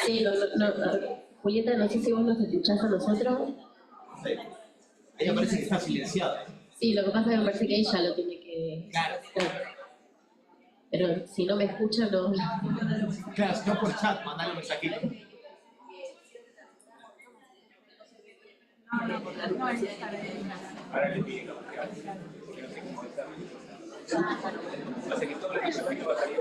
Sí, Julieta, no sé si vos nos escuchás a nosotros. Sí. Ella parece que está silenciada. Sí, lo que pasa es que me parece que ella lo tiene que... Claro. Pero si no me escucha, no... Claro, si no por chat, mandale un mensajito. Ahora le pido que no sé cómo está. Hace que todo el mensajito va a salir.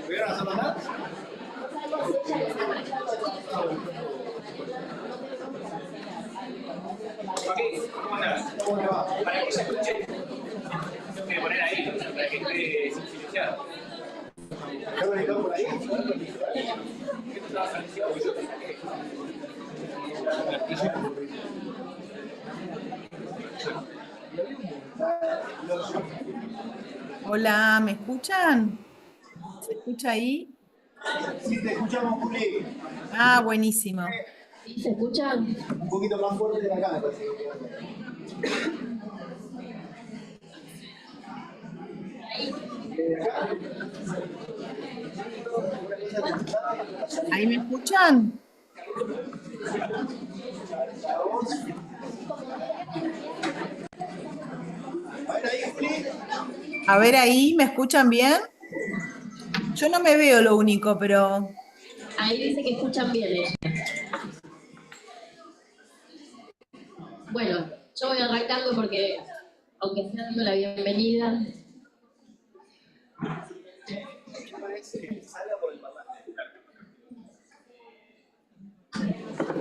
¿Pudieron hacerlo más? ¿Cómo andás? ¿Cómo te va? Para que se escuche, tengo que poner ahí, para que esté silenciado. ¿Está conectado por ahí? ¿Esto estaba silenciado? Yo te saqué. Hola, ¿me escuchan? ¿Se escucha ahí? Sí, te escuchamos, Juli. Ah, buenísimo. ¿Sí se escuchan? Un poquito más fuerte de acá, me parece. ¿Ahí me escuchan? A ver ahí, Juli. A ver ahí, ¿me escuchan bien? Yo no me veo lo único, pero... Ahí dice que escuchan bien ella. Bueno, yo voy arrancando porque, aunque sea dando la bienvenida...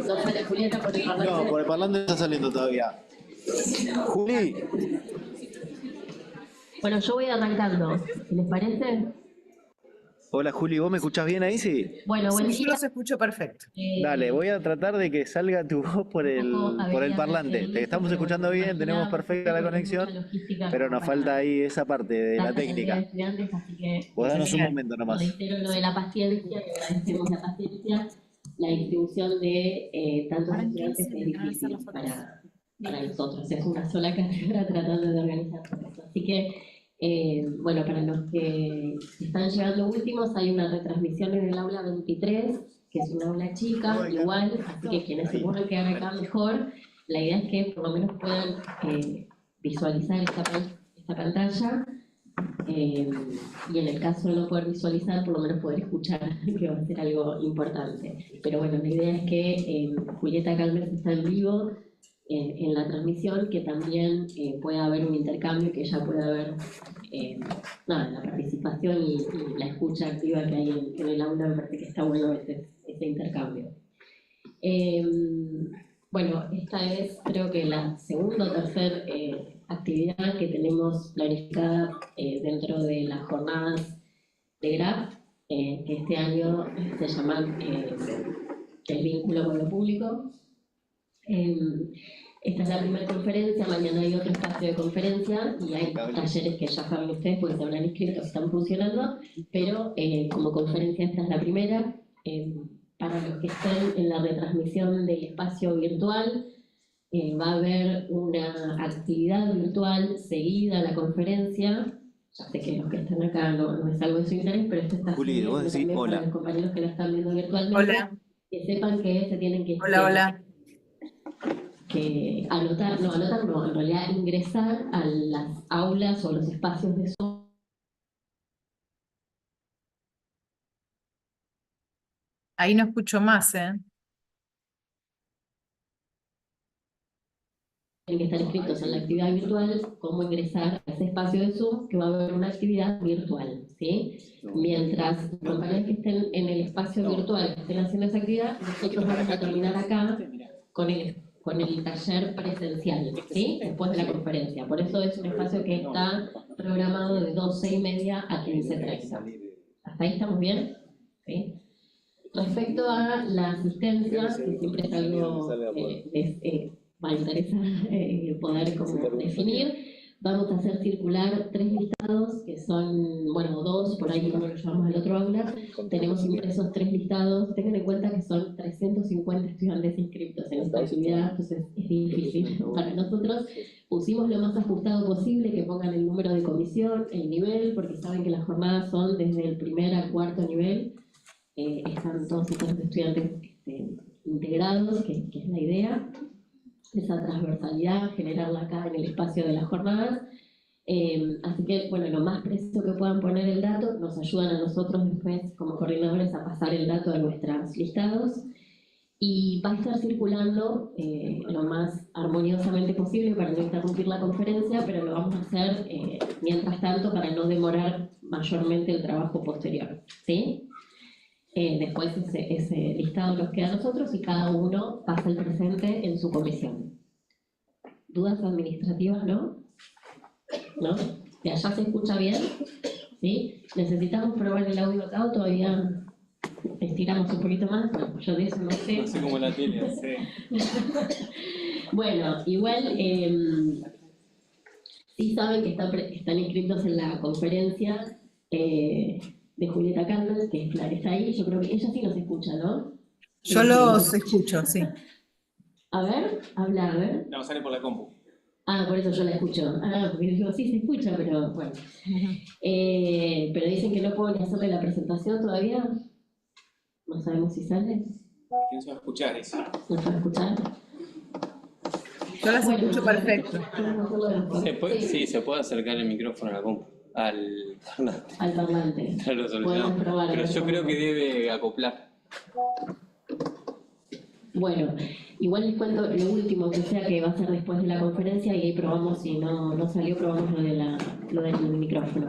No sale Julieta por el parlante. No, por el parlante está saliendo todavía. Juli. Bueno, yo voy arrancando. ¿Les parece? Hola Juli, ¿vos me escuchás bien ahí? Sí. Bueno, buen Sí, yo día. los escucho perfecto. Dale, voy a tratar de que salga tu voz por el parlante. Te estamos escuchando bien, tenemos perfecta la conexión, pero nos falta ahí esa parte de la técnica. Vos danos un momento nomás. Reitero lo de la paciencia, que agradecemos la paciencia. La distribución de tantos estudiantes es difícil para nosotros. Es una sola carrera tratando de organizar todo esto. Así que, bueno, para los que están llegando últimos, hay una retransmisión en el aula 23, que es una aula chica, igual, así que quienes se puedan quedar acá mejor, la idea es que por lo menos puedan visualizar esta pantalla, y en el caso de no poder visualizar, por lo menos poder escuchar, que va a ser algo importante. Pero bueno, la idea es que Julieta Calmes está en vivo en la transmisión, que también pueda haber un intercambio, que ella pueda ver la participación y la escucha activa que hay en el aula. Me parece que está bueno ese intercambio. Bueno, esta es creo que la segunda o tercera actividad que tenemos planificada dentro de las jornadas de GRAP, que este año se llaman el vínculo con lo público. Esta es la primera conferencia, mañana hay otro espacio de conferencia y hay talleres que ya saben ustedes porque se habrán inscrito, que están funcionando, pero como conferencia esta es la primera. Para los que estén en la retransmisión del espacio virtual, va a haber una actividad virtual seguida a la conferencia. Ya sé que los que están acá no es algo de su interés, pero esto está Juli, vos decís también hola. para los compañeros que la están viendo virtualmente. Hola. Que sepan que se tienen que... Hola. Que anotar no, en realidad ingresar a las aulas o los espacios de Zoom. Ahí no escucho más, ¿eh? Tienen que estar inscritos en la actividad virtual, cómo ingresar a ese espacio de Zoom, que va a haber una actividad virtual, ¿sí? Mientras los compañeros que estén en el espacio virtual estén haciendo esa actividad, nosotros vamos a terminar acá con el taller presencial, ¿sí? Después de la conferencia. Por eso es un espacio que está programado de 12:30 a 15:30. ¿Hasta ahí estamos bien? ¿Sí? Respecto a la asistencia, que siempre es algo va a interesar poder como definir. Vamos a hacer circular 3 listados, que son, bueno, 2, por ahí uno lo llevamos al otro aula. Tenemos impresos 3 listados. Tengan en cuenta que son 350 estudiantes inscritos en esta actividad, entonces es difícil para nosotros. Pusimos lo más ajustado posible, que pongan el número de comisión, el nivel, porque saben que las jornadas son desde el primer al cuarto nivel. Están todos estos estudiantes integrados, que es la idea. Esa transversalidad, generarla acá en el espacio de las jornadas. Así que, bueno, lo más preciso que puedan poner el dato, nos ayudan a nosotros después como coordinadores a pasar el dato a nuestros listados. Y va a estar circulando lo más armoniosamente posible para no interrumpir la conferencia, pero lo vamos a hacer mientras tanto para no demorar mayormente el trabajo posterior, ¿sí? Después ese listado nos queda a nosotros y cada uno pasa el presente en su comisión. ¿Dudas administrativas, no? ¿No? ¿De allá se escucha bien? ¿Sí? ¿Necesitamos probar el audio acá o todavía estiramos un poquito más? Bueno, yo de eso no sé. No sé cómo la tiene, sí. Bueno, igual sí saben que están inscritos en la conferencia de Julieta Cárdenas, que es la que está ahí. Yo creo que ella sí nos escucha, ¿no? Yo los escucho, sí. A ver, habla, a ver. No, sale por la compu. Ah, por eso yo la escucho. Ah, porque digo, sí se escucha, pero bueno. Pero dicen que no puedo ni hacerle la presentación todavía. No sabemos si sale. ¿Quién se va a escuchar eso? ¿No se va a escuchar? Yo las escucho perfecto. Sí, se puede acercar el micrófono a la compu, al parlante. Al parlante. Ya lo solucionamos. Podemos probar. Pero yo creo que debe acoplar. Bueno, igual les cuento lo último, que sea que va a ser después de la conferencia y ahí probamos, si no salió, probamos lo del micrófono.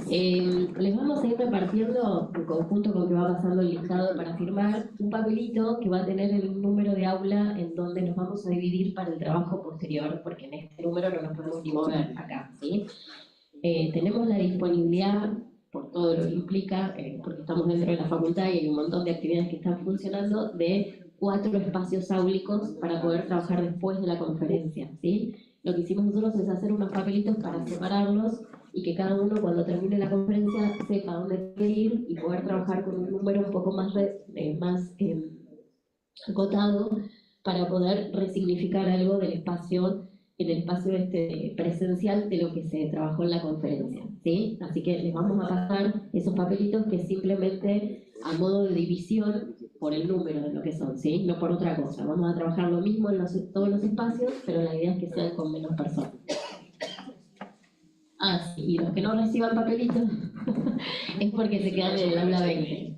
Les vamos a ir repartiendo, en conjunto con que va pasando el listado para firmar, un papelito que va a tener el número de aula en donde nos vamos a dividir para el trabajo posterior, porque en este número no nos podemos ni mover acá, ¿sí? Tenemos la disponibilidad, por todo lo que implica, porque estamos dentro de la facultad y hay un montón de actividades que están funcionando, de 4 espacios áulicos para poder trabajar después de la conferencia, ¿sí? Lo que hicimos nosotros es hacer unos papelitos para separarlos y que cada uno cuando termine la conferencia sepa dónde quiere ir y poder trabajar con un número un poco más acotado para poder resignificar algo del espacio, en el espacio presencial de lo que se trabajó en la conferencia, ¿sí? Así que les vamos a pasar esos papelitos que simplemente a modo de división por el número de lo que son, ¿sí? No por otra cosa. Vamos a trabajar lo mismo en todos los espacios, pero la idea es que sean con menos personas. Ah, sí, y los que no reciban papelitos es porque se quedan en el aula 20.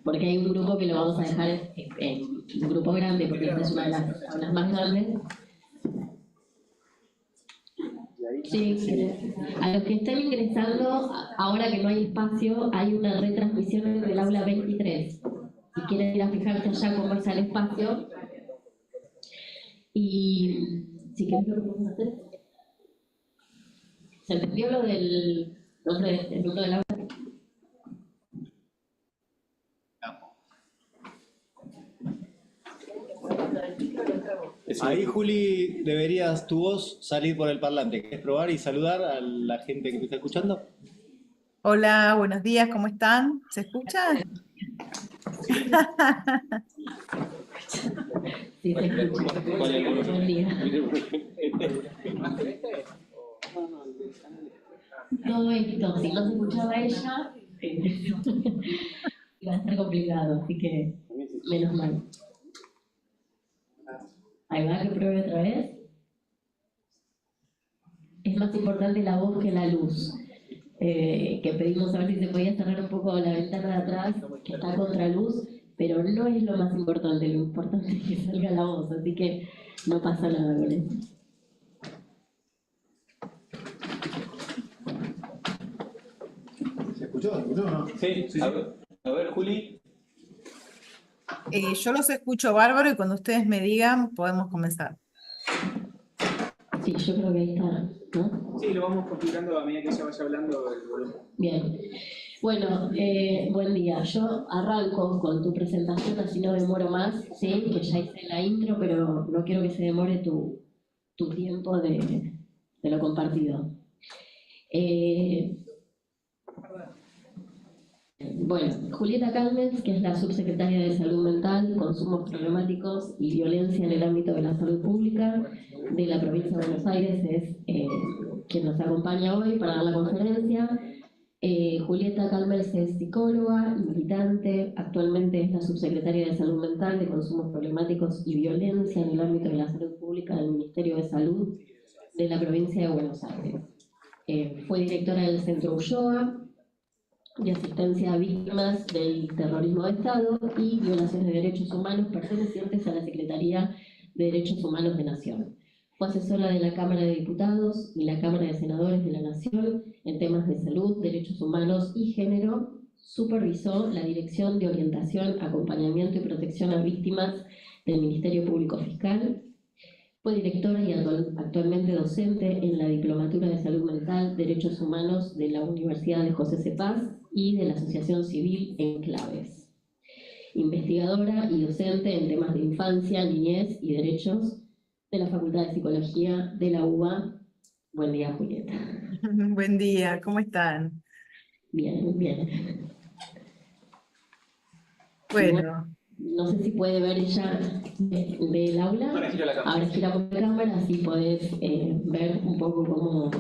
Porque hay un grupo que lo vamos a dejar en un grupo grande, porque esta es una de las aulas más grandes. Sí, a los que estén ingresando, ahora que no hay espacio, hay una retransmisión del aula 23. Si quieren ir a fijarse allá cómo está el espacio. Y si quieren lo podemos hacer. ¿Se entendió lo del nombre del número del aula? Ahí, Juli, deberías tu voz salir por el parlante. ¿Querés probar y saludar a la gente que te está escuchando? Hola, buenos días, ¿cómo están? ¿Se escucha? Sí, se escucha. Buen día. Todo esto, si no se escuchaba ella, iba a estar complicado, así que menos mal. Ahí va, que pruebe otra vez. Es más importante la voz que la luz. Que pedimos a ver si se podía cerrar un poco la ventana de atrás, que está contra luz, pero no es lo más importante, lo importante es que salga la voz, así que no pasa nada con eso. ¿Se escuchó o no? Sí. A ver, Juli. Yo los escucho bárbaro y cuando ustedes me digan podemos comenzar. Sí, yo creo que ahí está, ¿no? Sí, lo vamos configurando a medida que ella vaya hablando el volumen. Bien. Bueno, buen día. Yo arranco con tu presentación, así no demoro más, sí, que ya hice la intro, pero no quiero que se demore tu tiempo de lo compartido. Eh, bueno, Julieta Calmes, que es la subsecretaria de Salud Mental, Consumos Problemáticos y Violencia en el ámbito de la salud pública de la provincia de Buenos Aires, es quien nos acompaña hoy para dar la conferencia. Julieta Calmes es psicóloga y militante, actualmente es la subsecretaria de Salud Mental, de Consumos Problemáticos y Violencia en el ámbito de la salud pública del Ministerio de Salud de la provincia de Buenos Aires. Fue directora del Centro Ulloa de asistencia a víctimas del terrorismo de Estado y violaciones de derechos humanos pertenecientes a la Secretaría de Derechos Humanos de Nación. Fue asesora de la Cámara de Diputados y la Cámara de Senadores de la Nación en temas de salud, derechos humanos y género. Supervisó la Dirección de Orientación, Acompañamiento y Protección a Víctimas del Ministerio Público Fiscal. Fue directora y actualmente docente en la Diplomatura de Salud Mental, Derechos Humanos de la Universidad de José C. Paz y de la Asociación Civil Enclaves. Investigadora y docente en temas de infancia, niñez y derechos de la Facultad de Psicología de la UBA. Buen día, Julieta. Buen día, ¿cómo están? Bien, bien. Bueno. No sé si puede ver ella del aula. Ahora gira la cámara, así podés ver un poco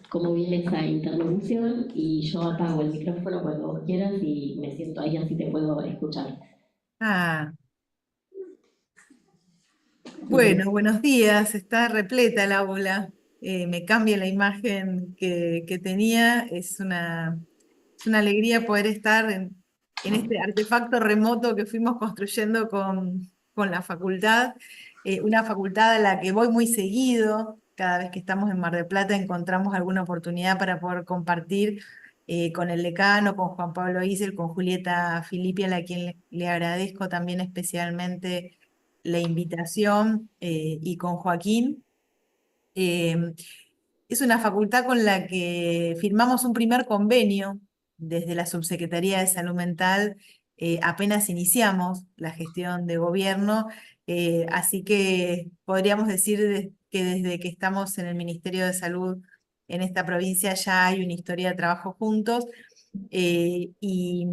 cómo viene esa interlocución, y yo apago el micrófono cuando quieras y me siento ahí, así te puedo escuchar. Bueno, buenos días, está repleta el aula. Me cambia la imagen que tenía. Es una alegría poder estar en este artefacto remoto que fuimos construyendo con la facultad. Una facultad a la que voy muy seguido. Cada vez que estamos en Mar del Plata encontramos alguna oportunidad para poder compartir con el decano, con Juan Pablo Isel, con Julieta Filippi, a quien le agradezco también especialmente la invitación, y con Joaquín. Es una facultad con la que firmamos un primer convenio desde la Subsecretaría de Salud Mental, apenas iniciamos la gestión de gobierno, así que podríamos decir que desde que estamos en el Ministerio de Salud en esta provincia ya hay una historia de trabajo juntos. Y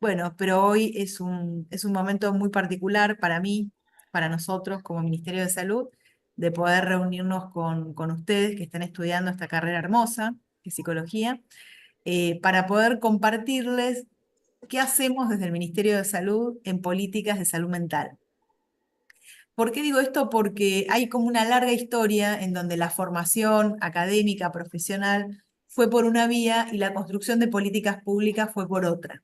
bueno, pero hoy es un momento muy particular para mí, para nosotros como Ministerio de Salud, de poder reunirnos con ustedes que están estudiando esta carrera hermosa, que es psicología, para poder compartirles qué hacemos desde el Ministerio de Salud en políticas de salud mental. ¿Por qué digo esto? Porque hay como una larga historia en donde la formación académica, profesional, fue por una vía y la construcción de políticas públicas fue por otra.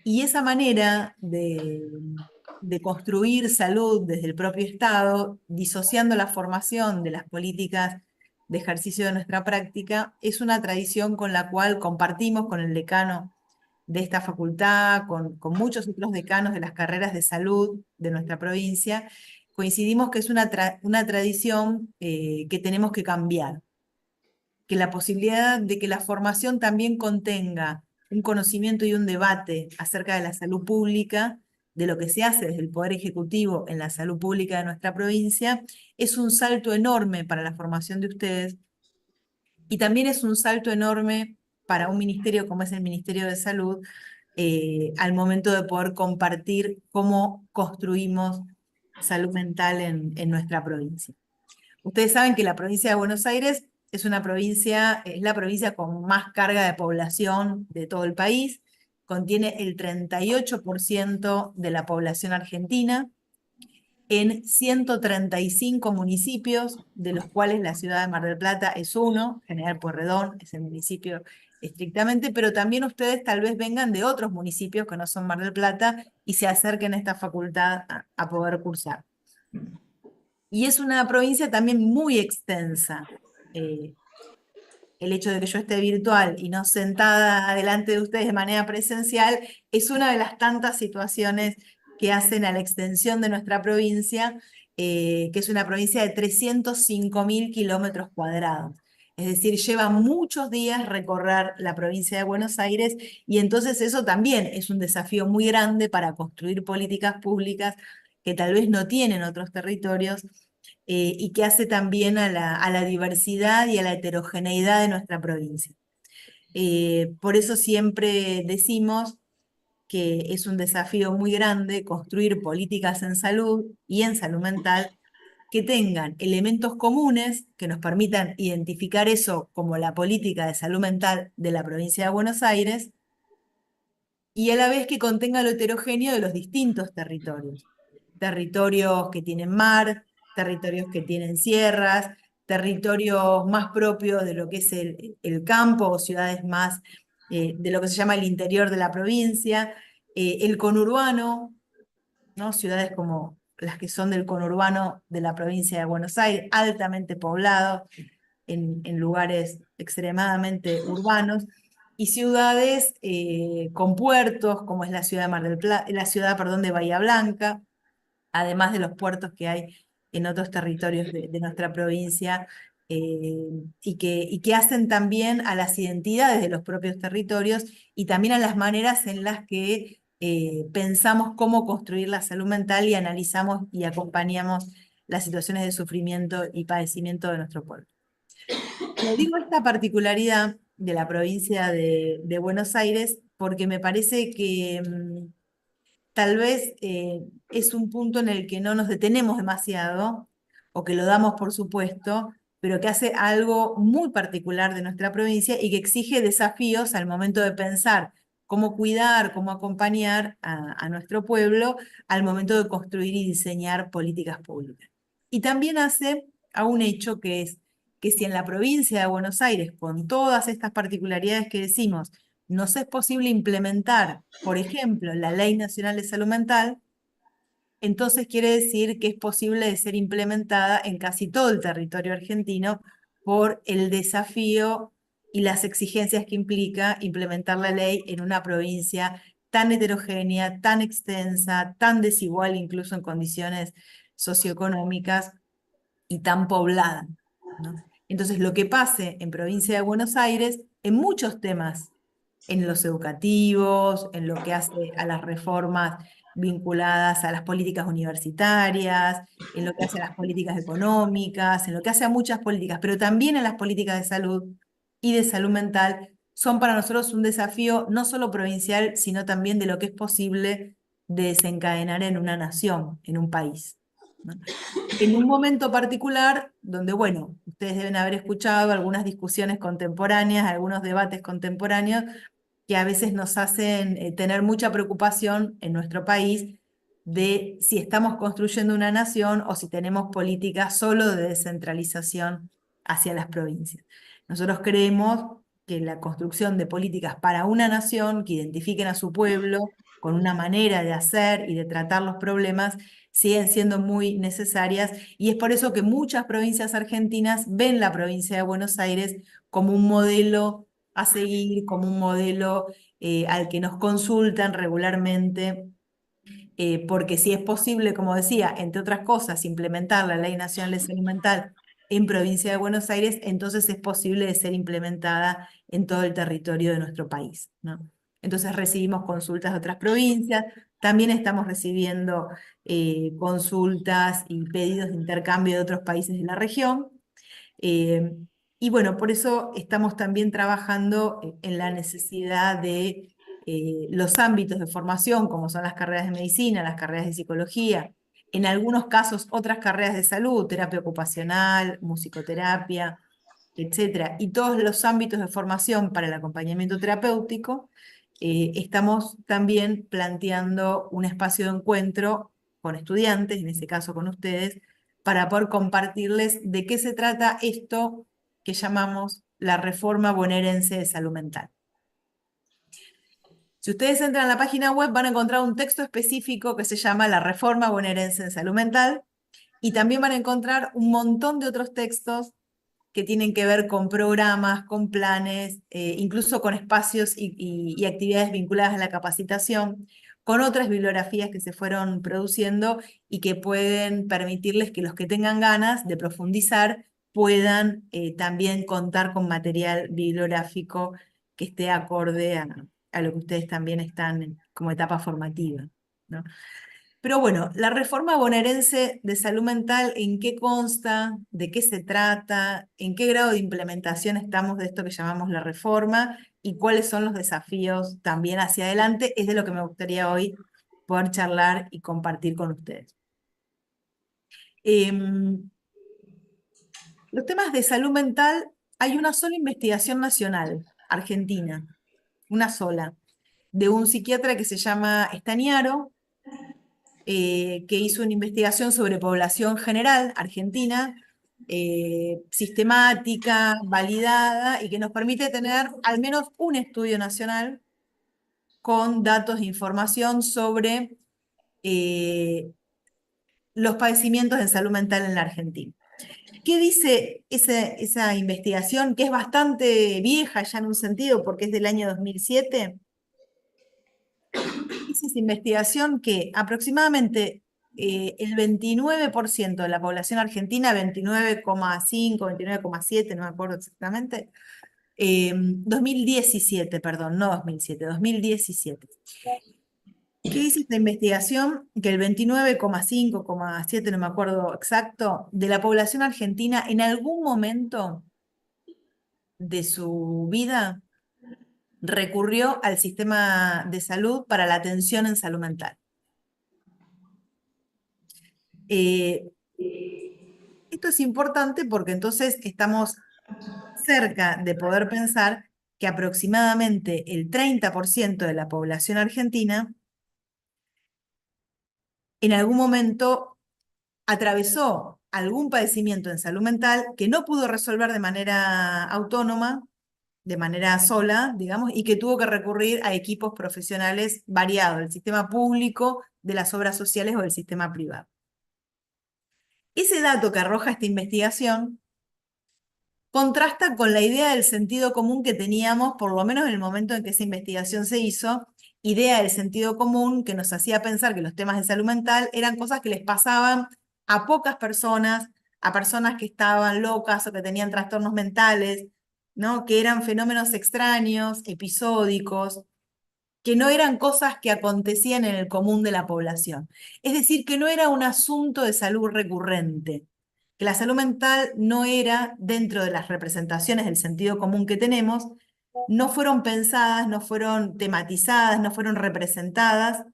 Y esa manera de construir salud desde el propio Estado, disociando la formación de las políticas de ejercicio de nuestra práctica, es una tradición con la cual compartimos con el decano de esta facultad, con muchos otros decanos de las carreras de salud de nuestra provincia. Coincidimos que es una tradición que tenemos que cambiar, que la posibilidad de que la formación también contenga un conocimiento y un debate acerca de la salud pública, de lo que se hace desde el Poder Ejecutivo en la salud pública de nuestra provincia, es un salto enorme para la formación de ustedes, y también es un salto enorme para un ministerio como es el Ministerio de Salud, al momento de poder compartir cómo construimos salud mental en nuestra provincia. Ustedes saben que la provincia de Buenos Aires es la provincia con más carga de población de todo el país, contiene el 38% de la población argentina, en 135 municipios, de los cuales la ciudad de Mar del Plata es uno, General Pueyrredón es el municipio estrictamente, pero también ustedes tal vez vengan de otros municipios que no son Mar del Plata y se acerquen a esta facultad a poder cursar. Y es una provincia también muy extensa. El hecho de que yo esté virtual y no sentada delante de ustedes de manera presencial es una de las tantas situaciones que hacen a la extensión de nuestra provincia, que es una provincia de 305.000 kilómetros cuadrados. Es decir, lleva muchos días recorrer la provincia de Buenos Aires y entonces eso también es un desafío muy grande para construir políticas públicas que tal vez no tienen otros territorios y que hace también a la diversidad y a la heterogeneidad de nuestra provincia. Por eso siempre decimos que es un desafío muy grande construir políticas en salud y en salud mental que tengan elementos comunes que nos permitan identificar eso como la política de salud mental de la provincia de Buenos Aires y a la vez que contenga lo heterogéneo de los distintos territorios. Territorios que tienen mar, territorios que tienen sierras, territorios más propios de lo que es el campo o ciudades más de lo que se llama el interior de la provincia, el conurbano, ¿no? Ciudades como las que son del conurbano de la provincia de Buenos Aires, altamente poblados, en lugares extremadamente urbanos, y ciudades con puertos, como es la ciudad de Mar del Plata, la ciudad, perdón, de Bahía Blanca, además de los puertos que hay en otros territorios de nuestra provincia, y que hacen también a las identidades de los propios territorios y también a las maneras en las que pensamos cómo construir la salud mental y analizamos y acompañamos las situaciones de sufrimiento y padecimiento de nuestro pueblo. Le digo esta particularidad de la provincia de Buenos Aires porque me parece que tal vez es un punto en el que no nos detenemos demasiado, o que lo damos por supuesto, pero que hace algo muy particular de nuestra provincia y que exige desafíos al momento de pensar cómo cuidar, cómo acompañar a nuestro pueblo al momento de construir y diseñar políticas públicas. Y también hace a un hecho que es que si en la provincia de Buenos Aires, con todas estas particularidades que decimos, nos es posible implementar, por ejemplo, la Ley Nacional de Salud Mental, entonces quiere decir que es posible de ser implementada en casi todo el territorio argentino por el desafío y las exigencias que implica implementar la ley en una provincia tan heterogénea, tan extensa, tan desigual incluso en condiciones socioeconómicas y tan poblada, ¿no? Entonces, lo que pase en provincia de Buenos Aires, en muchos temas, en los educativos, en lo que hace a las reformas vinculadas a las políticas universitarias, en lo que hace a las políticas económicas, en lo que hace a muchas políticas, pero también en las políticas de salud y de salud mental, son para nosotros un desafío no solo provincial, sino también de lo que es posible de desencadenar en una nación, en un país, ¿no? En un momento particular donde, bueno, ustedes deben haber escuchado algunas discusiones contemporáneas, algunos debates contemporáneos que a veces nos hacen tener mucha preocupación en nuestro país de si estamos construyendo una nación o si tenemos políticas solo de descentralización hacia las provincias. Nosotros creemos que la construcción de políticas para una nación que identifiquen a su pueblo con una manera de hacer y de tratar los problemas siguen siendo muy necesarias y es por eso que muchas provincias argentinas ven la provincia de Buenos Aires como un modelo a seguir, como un modelo al que nos consultan regularmente, porque si es posible, como decía, entre otras cosas, implementar la Ley Nacional de Salud Mental en provincia de Buenos Aires, entonces es posible de ser implementada en todo el territorio de nuestro país, ¿no? Entonces recibimos consultas de otras provincias, también estamos recibiendo consultas y pedidos de intercambio de otros países de la región. Eh, y bueno, por eso estamos también trabajando en la necesidad de los ámbitos de formación, como son las carreras de medicina, las carreras de psicología, en algunos casos otras carreras de salud, terapia ocupacional, musicoterapia, etcétera, y todos los ámbitos de formación para el acompañamiento terapéutico. Estamos también planteando un espacio de encuentro con estudiantes, en este caso con ustedes, para poder compartirles de qué se trata esto que llamamos la reforma bonaerense de salud mental. Si ustedes entran a la página web van a encontrar un texto específico que se llama la reforma bonaerense en salud mental y también van a encontrar un montón de otros textos que tienen que ver con programas, con planes, incluso con espacios y actividades vinculadas a la capacitación, con otras bibliografías que se fueron produciendo y que pueden permitirles que los que tengan ganas de profundizar puedan también contar con material bibliográfico que esté acorde a lo que ustedes también están como etapa formativa, ¿no? Pero bueno, la reforma bonaerense de salud mental, ¿en qué consta? ¿De qué se trata? ¿En qué grado de implementación estamos de esto que llamamos la reforma? ¿Y cuáles son los desafíos también hacia adelante? Es de lo que me gustaría hoy poder charlar y compartir con ustedes. Los temas de salud mental, hay una sola investigación nacional, argentina, una sola, de un psiquiatra que se llama Estañaro, que hizo una investigación sobre población general argentina, sistemática, validada, y que nos permite tener al menos un estudio nacional con datos e información sobre los padecimientos en salud mental en la Argentina. ¿Qué dice esa investigación, que es bastante vieja ya en un sentido, porque es del año 2007? Dice esa investigación que aproximadamente el 29% de la población argentina, 29,5, 29,7, no me acuerdo exactamente, 2017, perdón, no 2007, 2017. ¿Qué dice esta investigación? Que el 29,5,7, no me acuerdo exacto, de la población argentina en algún momento de su vida recurrió al sistema de salud para la atención en salud mental. Esto es importante porque entonces estamos cerca de poder pensar que aproximadamente el 30% de la población argentina en algún momento atravesó algún padecimiento en salud mental que no pudo resolver de manera autónoma, de manera sola, digamos, y que tuvo que recurrir a equipos profesionales variados, del sistema público, de las obras sociales o del sistema privado. Ese dato que arroja esta investigación contrasta con la idea del sentido común que teníamos, por lo menos en el momento en que esa investigación se hizo, idea del sentido común que nos hacía pensar que los temas de salud mental eran cosas que les pasaban a pocas personas, a personas que estaban locas o que tenían trastornos mentales, ¿no? Que eran fenómenos extraños, episódicos, que no eran cosas que acontecían en el común de la población. Es decir, que no era un asunto de salud recurrente, que la salud mental no era, dentro de las representaciones del sentido común que tenemos, no fueron pensadas, no fueron tematizadas, no fueron representadas,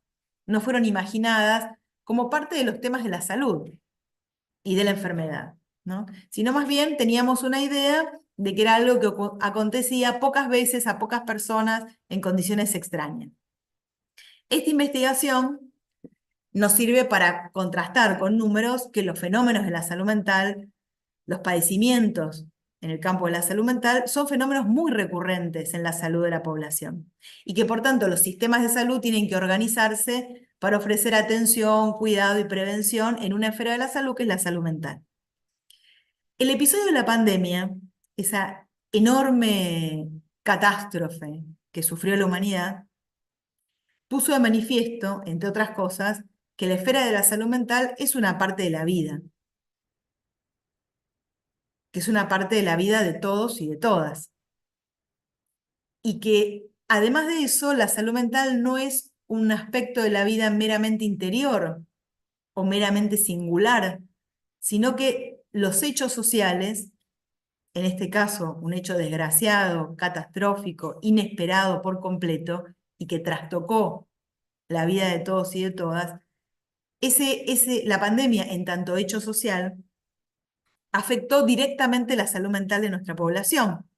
no fueron imaginadas como parte de los temas de la salud y de la enfermedad, ¿no? Sino más bien teníamos una idea de que era algo que acontecía pocas veces a pocas personas en condiciones extrañas. Esta investigación nos sirve para contrastar con números que los fenómenos de la salud mental, los padecimientos en el campo de la salud mental, son fenómenos muy recurrentes en la salud de la población y que por tanto los sistemas de salud tienen que organizarse para ofrecer atención, cuidado y prevención en una esfera de la salud que es la salud mental. El episodio de la pandemia, esa enorme catástrofe que sufrió la humanidad, puso de manifiesto, entre otras cosas, que la esfera de la salud mental es una parte de la vida, que es una parte de la vida de todos y de todas. Y que, además de eso, la salud mental no es un aspecto de la vida meramente interior o meramente singular, sino que los hechos sociales, en este caso un hecho desgraciado, catastrófico, inesperado por completo, y que trastocó la vida de todos y de todas, la pandemia, en tanto hecho social, afectó directamente la salud mental de nuestra población.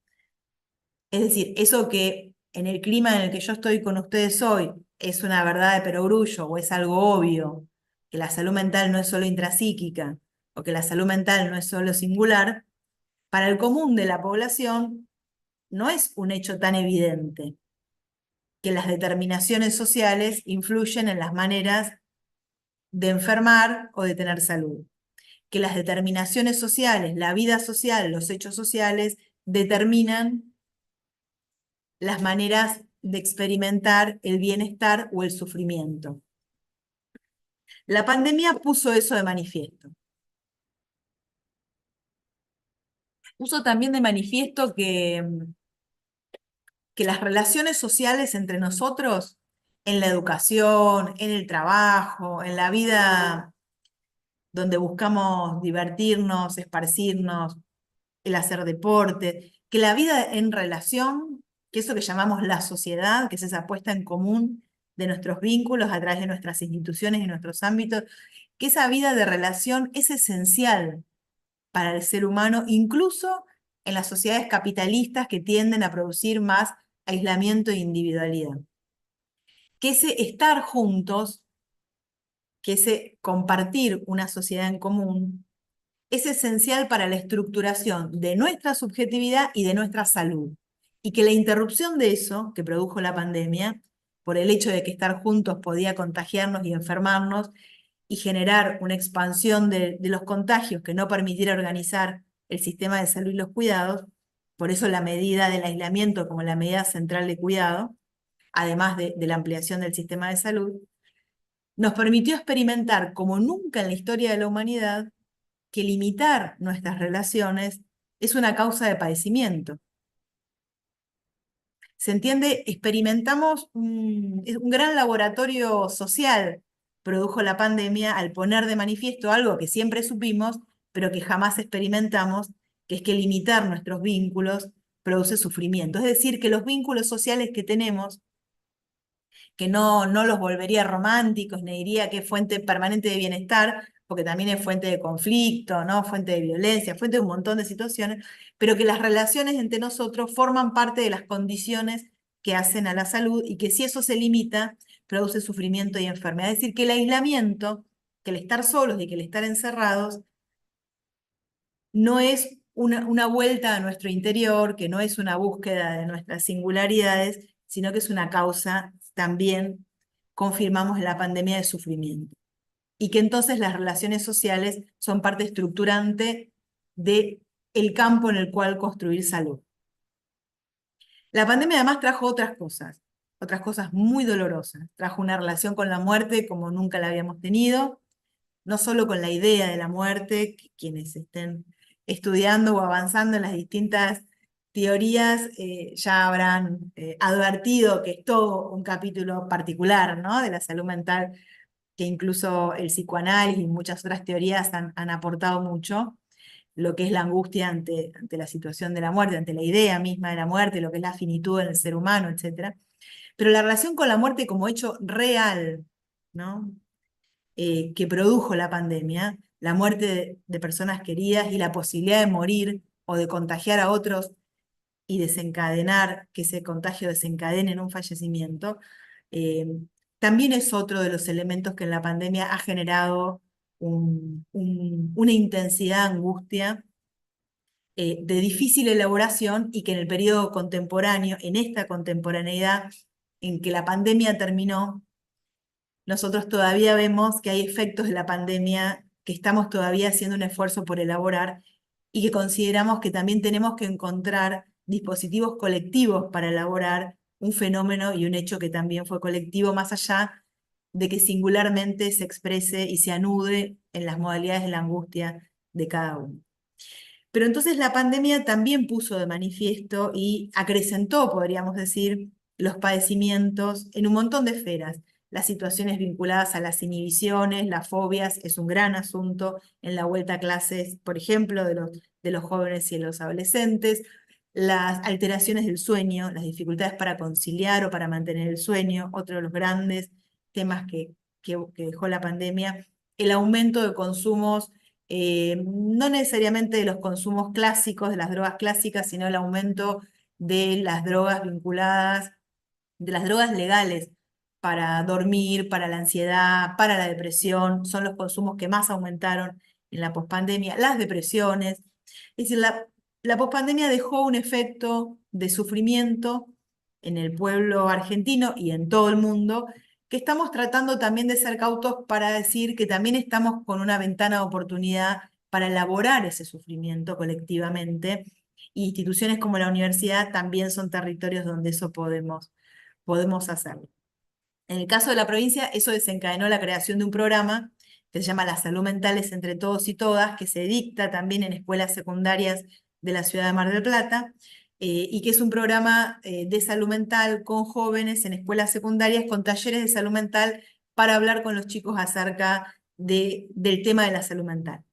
Es decir, eso que en el clima en el que yo estoy con ustedes hoy es una verdad de perogrullo o es algo obvio, que la salud mental no es solo intrapsíquica o que la salud mental no es solo singular, para el común de la población no es un hecho tan evidente que las determinaciones sociales influyen en las maneras de enfermar o de tener salud. Que las determinaciones sociales, la vida social, los hechos sociales, determinan las maneras de experimentar el bienestar o el sufrimiento. La pandemia puso eso de manifiesto. puso también de manifiesto que las relaciones sociales entre nosotros, en la educación, en el trabajo, en la vida donde buscamos divertirnos, esparcirnos, el hacer deporte, que la vida en relación, que eso que llamamos la sociedad, que es esa puesta en común de nuestros vínculos a través de nuestras instituciones y nuestros ámbitos, que esa vida de relación es esencial para el ser humano, incluso en las sociedades capitalistas que tienden a producir más aislamiento e individualidad. Que ese estar juntos, que ese compartir una sociedad en común, es esencial para la estructuración de nuestra subjetividad y de nuestra salud. Y que la interrupción de eso, que produjo la pandemia, por el hecho de que estar juntos podía contagiarnos y enfermarnos, y generar una expansión de los contagios que no permitiera organizar el sistema de salud y los cuidados, por eso la medida del aislamiento como la medida central de cuidado, además de la ampliación del sistema de salud, nos permitió experimentar como nunca en la historia de la humanidad que limitar nuestras relaciones es una causa de padecimiento. ¿Se entiende? Experimentamos un gran laboratorio social, produjo la pandemia al poner de manifiesto algo que siempre supimos, pero que jamás experimentamos, que es que limitar nuestros vínculos produce sufrimiento. Es decir, que los vínculos sociales que tenemos, que no los volvería románticos, ni diría que es fuente permanente de bienestar, porque también es fuente de conflicto, ¿no? Fuente de violencia, fuente de un montón de situaciones, pero que las relaciones entre nosotros forman parte de las condiciones que hacen a la salud y que si eso se limita, produce sufrimiento y enfermedad. Es decir, que el aislamiento, que el estar solos y que el estar encerrados, no es una vuelta a nuestro interior, que no es una búsqueda de nuestras singularidades, sino que es una causa también, confirmamos, en la pandemia de sufrimiento. Y que entonces las relaciones sociales son parte estructurante del campo en el cual construir salud. La pandemia además trajo otras cosas muy dolorosas. Trajo una relación con la muerte como nunca la habíamos tenido, no solo con la idea de la muerte, que quienes estén estudiando o avanzando en las distintas teorías ya habrán advertido que es todo un capítulo particular, ¿no? De la salud mental, que incluso el psicoanálisis y muchas otras teorías han aportado mucho, lo que es la angustia ante la situación de la muerte, ante la idea misma de la muerte, lo que es la finitud en el ser humano, etc. Pero la relación con la muerte como hecho real, ¿no? Que produjo la pandemia, la muerte de personas queridas y la posibilidad de morir o de contagiar a otros y desencadenar, que ese contagio desencadene en un fallecimiento, eh, también es otro de los elementos que en la pandemia ha generado una intensidad, angustia, de difícil elaboración y que en el periodo contemporáneo, en esta contemporaneidad en que la pandemia terminó, nosotros todavía vemos que hay efectos de la pandemia que estamos todavía haciendo un esfuerzo por elaborar y que consideramos que también tenemos que encontrar dispositivos colectivos para elaborar un fenómeno y un hecho que también fue colectivo, más allá de que singularmente se exprese y se anude en las modalidades de la angustia de cada uno. Pero entonces la pandemia también puso de manifiesto y acrecentó, podríamos decir, los padecimientos en un montón de esferas. Las situaciones vinculadas a las inhibiciones, las fobias, es un gran asunto en la vuelta a clases, por ejemplo, de los jóvenes y de los adolescentes, las alteraciones del sueño, las dificultades para conciliar o para mantener el sueño, otro de los grandes temas que dejó la pandemia, el aumento de consumos, no necesariamente de los consumos clásicos, de las drogas clásicas, sino el aumento de las drogas vinculadas, de las drogas legales para dormir, para la ansiedad, para la depresión, son los consumos que más aumentaron en la pospandemia, las depresiones. Es decir, la pospandemia dejó un efecto de sufrimiento en el pueblo argentino y en todo el mundo, que estamos tratando también de ser cautos para decir que también estamos con una ventana de oportunidad para elaborar ese sufrimiento colectivamente. Y instituciones como la universidad también son territorios donde eso podemos hacerlo. En el caso de la provincia, eso desencadenó la creación de un programa que se llama La Salud Mental es entre todos y todas, que se dicta también en escuelas secundarias de la ciudad de Mar del Plata, y que es un programa de salud mental con jóvenes en escuelas secundarias, con talleres de salud mental para hablar con los chicos acerca del tema de la salud mental,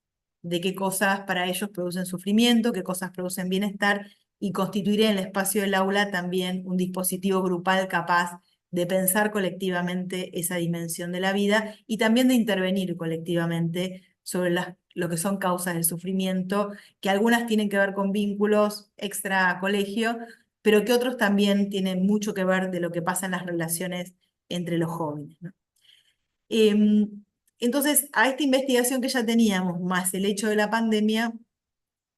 de qué cosas para ellos producen sufrimiento, qué cosas producen bienestar, y constituir en el espacio del aula también un dispositivo grupal capaz de pensar colectivamente esa dimensión de la vida y también de intervenir colectivamente sobre lo que son causas del sufrimiento, que algunas tienen que ver con vínculos extra colegio, pero que otros también tienen mucho que ver de lo que pasa en las relaciones entre los jóvenes, ¿no? Entonces, a esta investigación que ya teníamos, más el hecho de la pandemia,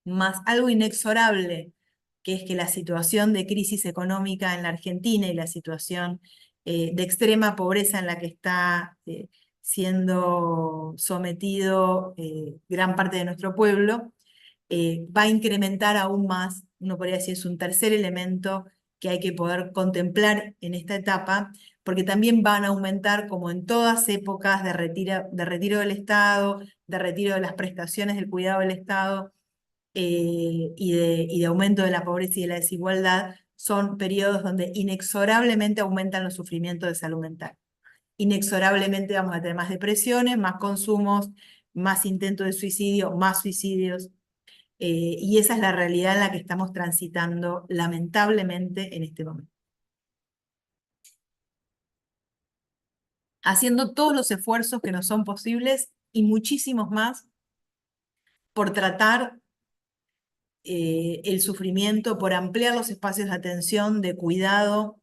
más algo inexorable, que es que la situación de crisis económica en la Argentina y la situación de extrema pobreza en la que está siendo sometido gran parte de nuestro pueblo, va a incrementar aún más, uno podría decir, es un tercer elemento que hay que poder contemplar en esta etapa, porque también van a aumentar, como en todas épocas de retiro del Estado, de retiro de las prestaciones del cuidado del Estado, y de aumento de la pobreza y de la desigualdad, son periodos donde inexorablemente aumentan los sufrimientos de salud mental. Inexorablemente vamos a tener más depresiones, más consumos, más intentos de suicidio, más suicidios. Y esa es la realidad en la que estamos transitando lamentablemente en este momento. Haciendo todos los esfuerzos que nos son posibles y muchísimos más por tratar el sufrimiento, por ampliar los espacios de atención, de cuidado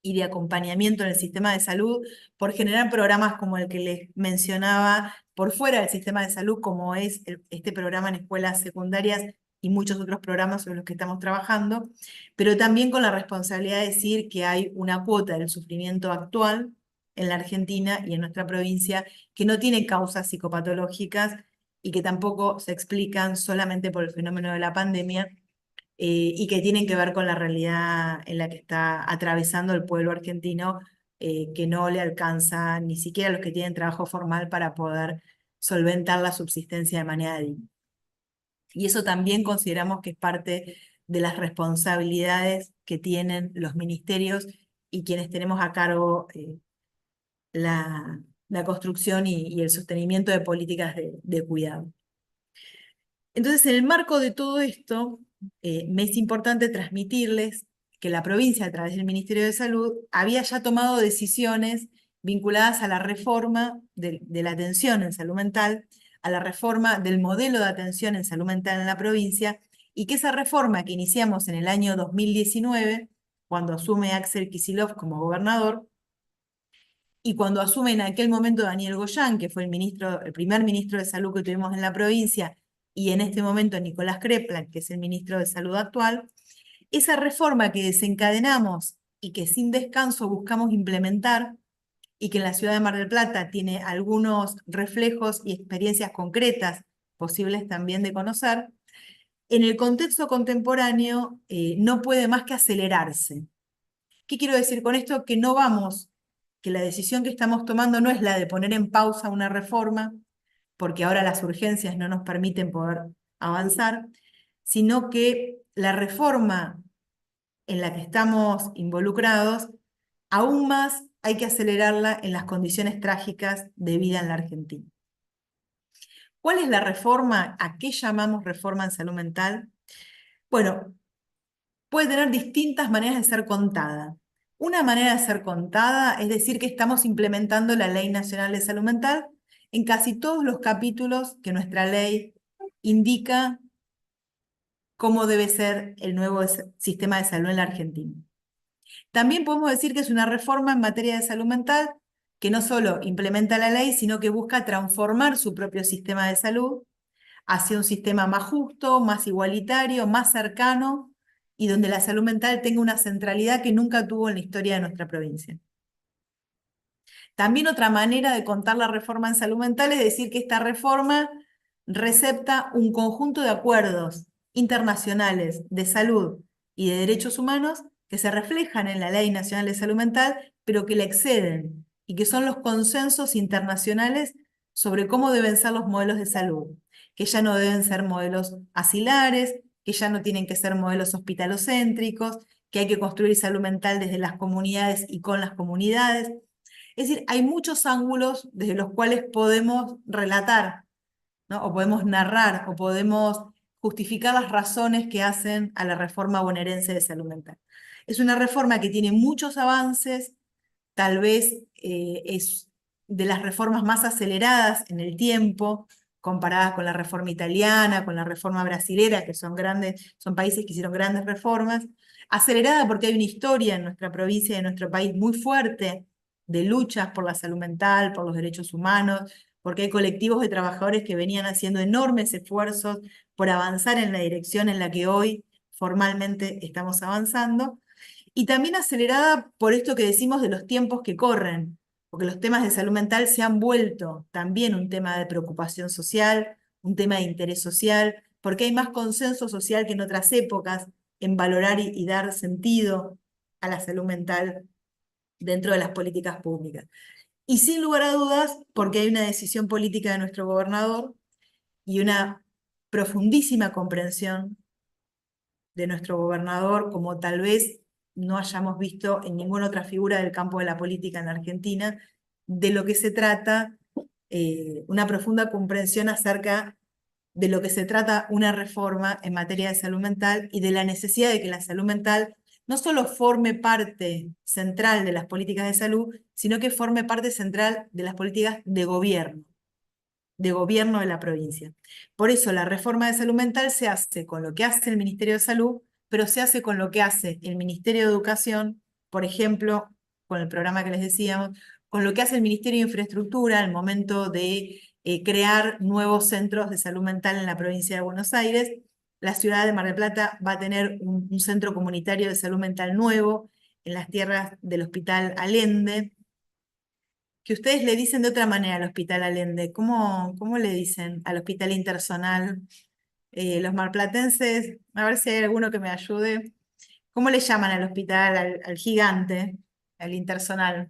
y de acompañamiento en el sistema de salud, por generar programas como el que les mencionaba por fuera del sistema de salud, como es este programa en escuelas secundarias y muchos otros programas sobre los que estamos trabajando, pero también con la responsabilidad de decir que hay una cuota del sufrimiento actual en la Argentina y en nuestra provincia que no tiene causas psicopatológicas y que tampoco se explican solamente por el fenómeno de la pandemia, y que tienen que ver con la realidad en la que está atravesando el pueblo argentino, que no le alcanza ni siquiera a los que tienen trabajo formal para poder solventar la subsistencia de manera digna. Y eso también consideramos que es parte de las responsabilidades que tienen los ministerios y quienes tenemos a cargo la construcción y el sostenimiento de políticas de cuidado. Entonces, en el marco de todo esto, me es importante transmitirles que la provincia, a través del Ministerio de Salud, había ya tomado decisiones vinculadas a la reforma de la atención en salud mental, a la reforma del modelo de atención en salud mental en la provincia, y que esa reforma que iniciamos en el año 2019, cuando asume Axel Kicillof como gobernador, y cuando asume en aquel momento Daniel Goyán, que fue el primer ministro de Salud que tuvimos en la provincia, y en este momento Nicolás Kreplak, que es el ministro de Salud actual, esa reforma que desencadenamos y que sin descanso buscamos implementar, y que en la ciudad de Mar del Plata tiene algunos reflejos y experiencias concretas posibles también de conocer, en el contexto contemporáneo no puede más que acelerarse. ¿Qué quiero decir con esto? Que la decisión que estamos tomando no es la de poner en pausa una reforma, porque ahora las urgencias no nos permiten poder avanzar, sino que la reforma en la que estamos involucrados, aún más hay que acelerarla en las condiciones trágicas de vida en la Argentina. ¿Cuál es la reforma? ¿A qué llamamos reforma en salud mental? Bueno, puede tener distintas maneras de ser contada. Una manera de ser contada es decir que estamos implementando la Ley Nacional de Salud Mental en casi todos los capítulos que nuestra ley indica cómo debe ser el nuevo sistema de salud en la Argentina. También podemos decir que es una reforma en materia de salud mental que no solo implementa la ley, sino que busca transformar su propio sistema de salud hacia un sistema más justo, más igualitario, más cercano, y donde la salud mental tenga una centralidad que nunca tuvo en la historia de nuestra provincia. También otra manera de contar la reforma en salud mental es decir que esta reforma recepta un conjunto de acuerdos internacionales de salud y de derechos humanos que se reflejan en la Ley Nacional de Salud Mental, pero que la exceden, y que son los consensos internacionales sobre cómo deben ser los modelos de salud, que ya no deben ser modelos asilares, que ya no tienen que ser modelos hospitalocéntricos, que hay que construir salud mental desde las comunidades y con las comunidades. Es decir, hay muchos ángulos desde los cuales podemos relatar, ¿no? O podemos narrar, o podemos justificar las razones que hacen a la reforma bonaerense de salud mental. Es una reforma que tiene muchos avances, tal vez es de las reformas más aceleradas en el tiempo, comparadas con la reforma italiana, con la reforma brasilera, que son grandes, son países que hicieron grandes reformas. Acelerada porque hay una historia en nuestra provincia y en nuestro país muy fuerte de luchas por la salud mental, por los derechos humanos, porque hay colectivos de trabajadores que venían haciendo enormes esfuerzos por avanzar en la dirección en la que hoy formalmente estamos avanzando, y también acelerada por esto que decimos de los tiempos que corren, porque los temas de salud mental se han vuelto también un tema de preocupación social, un tema de interés social, porque hay más consenso social que en otras épocas en valorar y dar sentido a la salud mental dentro de las políticas públicas. Y sin lugar a dudas, porque hay una decisión política de nuestro gobernador y una profundísima comprensión de nuestro gobernador, como tal vez no hayamos visto en ninguna otra figura del campo de la política en la Argentina, de lo que se trata, una profunda comprensión acerca de lo que se trata una reforma en materia de salud mental y de la necesidad de que la salud mental no solo forme parte central de las políticas de salud, sino que forme parte central de las políticas de gobierno de la provincia. Por eso la reforma de salud mental se hace con lo que hace el Ministerio de Salud, pero se hace con lo que hace el Ministerio de Educación, por ejemplo, con el programa que les decíamos, con lo que hace el Ministerio de Infraestructura al momento de crear nuevos centros de salud mental en la provincia de Buenos Aires. La ciudad de Mar del Plata va a tener un centro comunitario de salud mental nuevo en las tierras del Hospital Allende, que ustedes le dicen de otra manera al Hospital Allende. ¿Cómo le dicen al Hospital Interzonal? Los marplatenses, a ver si hay alguno que me ayude. ¿Cómo le llaman al hospital, al gigante, al Interzonal?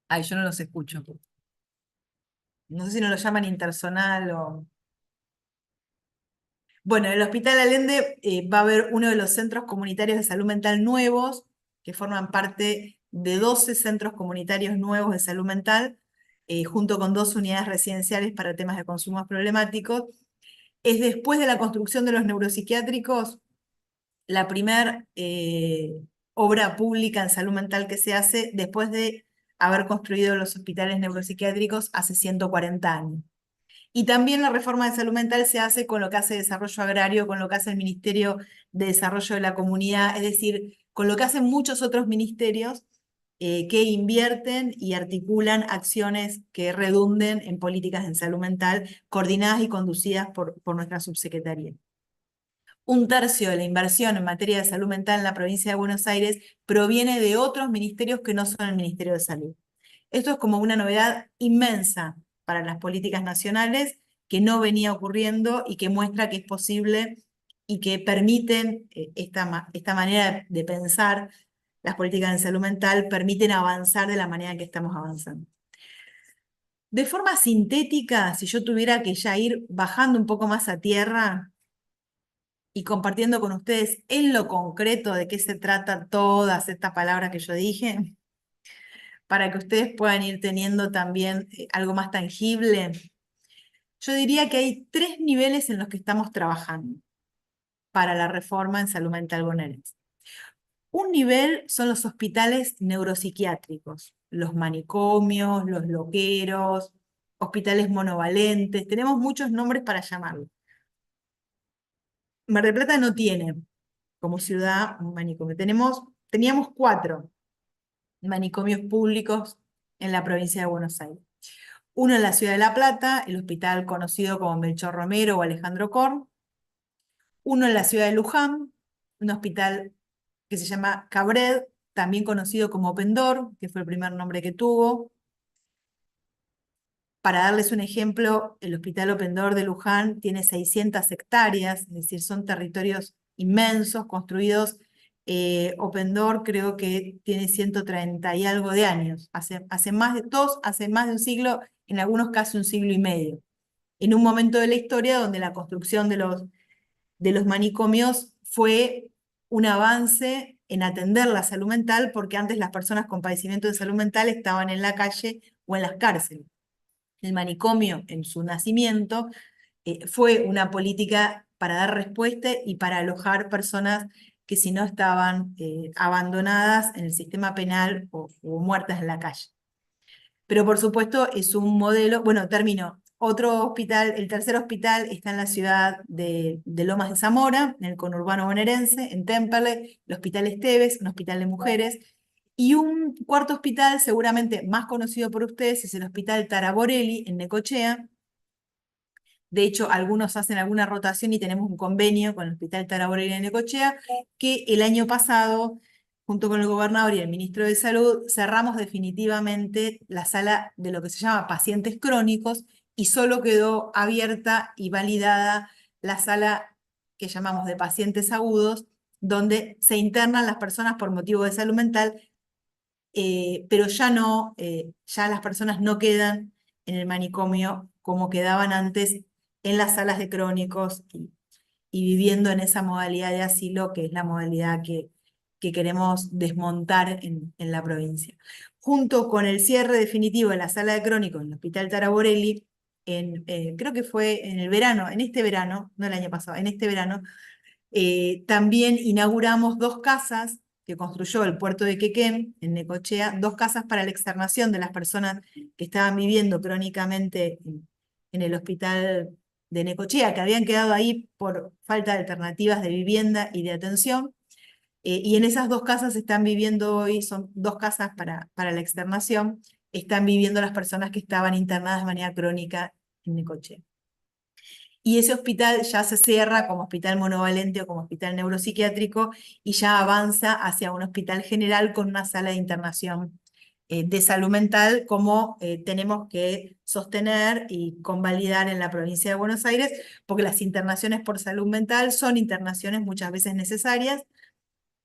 Ay, yo no los escucho. No sé si no lo llaman Interzonal o... Bueno, en el Hospital Allende va a haber uno de los centros comunitarios de salud mental nuevos, que forman parte de 12 centros comunitarios nuevos de salud mental, junto con 2 unidades residenciales para temas de consumos problemáticos. Es después de la construcción de los neuropsiquiátricos, la primera obra pública en salud mental que se hace después de haber construido los hospitales neuropsiquiátricos hace 140 años. Y también la reforma de salud mental se hace con lo que hace Desarrollo Agrario, con lo que hace el Ministerio de Desarrollo de la Comunidad, es decir, con lo que hacen muchos otros ministerios que invierten y articulan acciones que redunden en políticas en salud mental, coordinadas y conducidas por nuestra subsecretaría. 1/3 de la inversión en materia de salud mental en la provincia de Buenos Aires proviene de otros ministerios que no son el Ministerio de Salud. Esto es como una novedad inmensa para las políticas nacionales que no venía ocurriendo y que muestra que es posible y que permiten esta manera de pensar las políticas en salud mental, permiten avanzar de la manera en que estamos avanzando. De forma sintética, si yo tuviera que ya ir bajando un poco más a tierra y compartiendo con ustedes en lo concreto de qué se trata todas estas palabras que yo dije, para que ustedes puedan ir teniendo también algo más tangible, yo diría que hay 3 niveles en los que estamos trabajando para la reforma en salud mental bonaerense. Un nivel son los hospitales neuropsiquiátricos, los manicomios, los loqueros, hospitales monovalentes, tenemos muchos nombres para llamarlos. Mar del Plata no tiene como ciudad un manicomio. Teníamos 4 manicomios públicos en la provincia de Buenos Aires. Uno en la ciudad de La Plata, el hospital conocido como Melchor Romero o Alejandro Korn. Uno en la ciudad de Luján, un hospital que se llama Cabred, también conocido como Open Door, que fue el primer nombre que tuvo. Para darles un ejemplo, el Hospital Open Door de Luján tiene 600 hectáreas, es decir, son territorios inmensos, construidos. Open Door creo que tiene 130 y algo de años. Hace más de un siglo en algunos casi un siglo y medio, en un momento de la historia donde la construcción de los manicomios fue un avance en atender la salud mental, porque antes las personas con padecimiento de salud mental estaban en la calle o en las cárceles. El manicomio, en su nacimiento, fue una política para dar respuesta y para alojar personas que si no estaban abandonadas en el sistema penal o muertas en la calle. Pero por supuesto es un modelo, bueno, termino. Otro hospital, el tercer hospital está en la ciudad de Lomas de Zamora, en el conurbano bonaerense, en Temperley, el Hospital Esteves, un hospital de mujeres, y un cuarto hospital, seguramente más conocido por ustedes, es el Hospital Taraborelli, en Necochea. De hecho, algunos hacen alguna rotación y tenemos un convenio con el Hospital Taraborelli de Necochea, que el año pasado, junto con el gobernador y el ministro de Salud, cerramos definitivamente la sala de lo que se llama pacientes crónicos y solo quedó abierta y validada la sala que llamamos de pacientes agudos, donde se internan las personas por motivo de salud mental, pero ya las personas no quedan en el manicomio como quedaban antes en las salas de crónicos y viviendo en esa modalidad de asilo, que es la modalidad que queremos desmontar en la provincia. Junto con el cierre definitivo de la sala de crónicos en el Hospital Taraborelli, creo que fue en el verano, en este verano, no el año pasado, en este verano, también inauguramos 2 casas que construyó el puerto de Quequén, en Necochea, 2 casas para la externación de las personas que estaban viviendo crónicamente en el hospital de Necochea, que habían quedado ahí por falta de alternativas de vivienda y de atención. Y en esas 2 casas están viviendo hoy, son 2 casas para la externación, están viviendo las personas que estaban internadas de manera crónica en Necochea. Y ese hospital ya se cierra como hospital monovalente o como hospital neuropsiquiátrico y ya avanza hacia un hospital general con una sala de internación de salud mental, como tenemos que sostener y convalidar en la provincia de Buenos Aires, porque las internaciones por salud mental son internaciones muchas veces necesarias.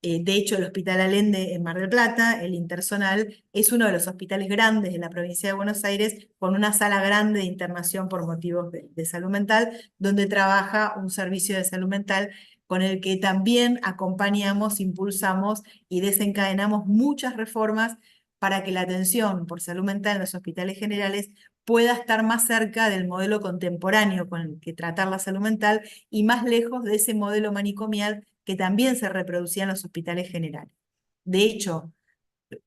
De hecho, el Hospital Allende en Mar del Plata, el Intersonal, es uno de los hospitales grandes de la provincia de Buenos Aires, con una sala grande de internación por motivos de salud mental, donde trabaja un servicio de salud mental con el que también acompañamos, impulsamos y desencadenamos muchas reformas para que la atención por salud mental en los hospitales generales pueda estar más cerca del modelo contemporáneo con el que tratar la salud mental y más lejos de ese modelo manicomial que también se reproducía en los hospitales generales. De hecho,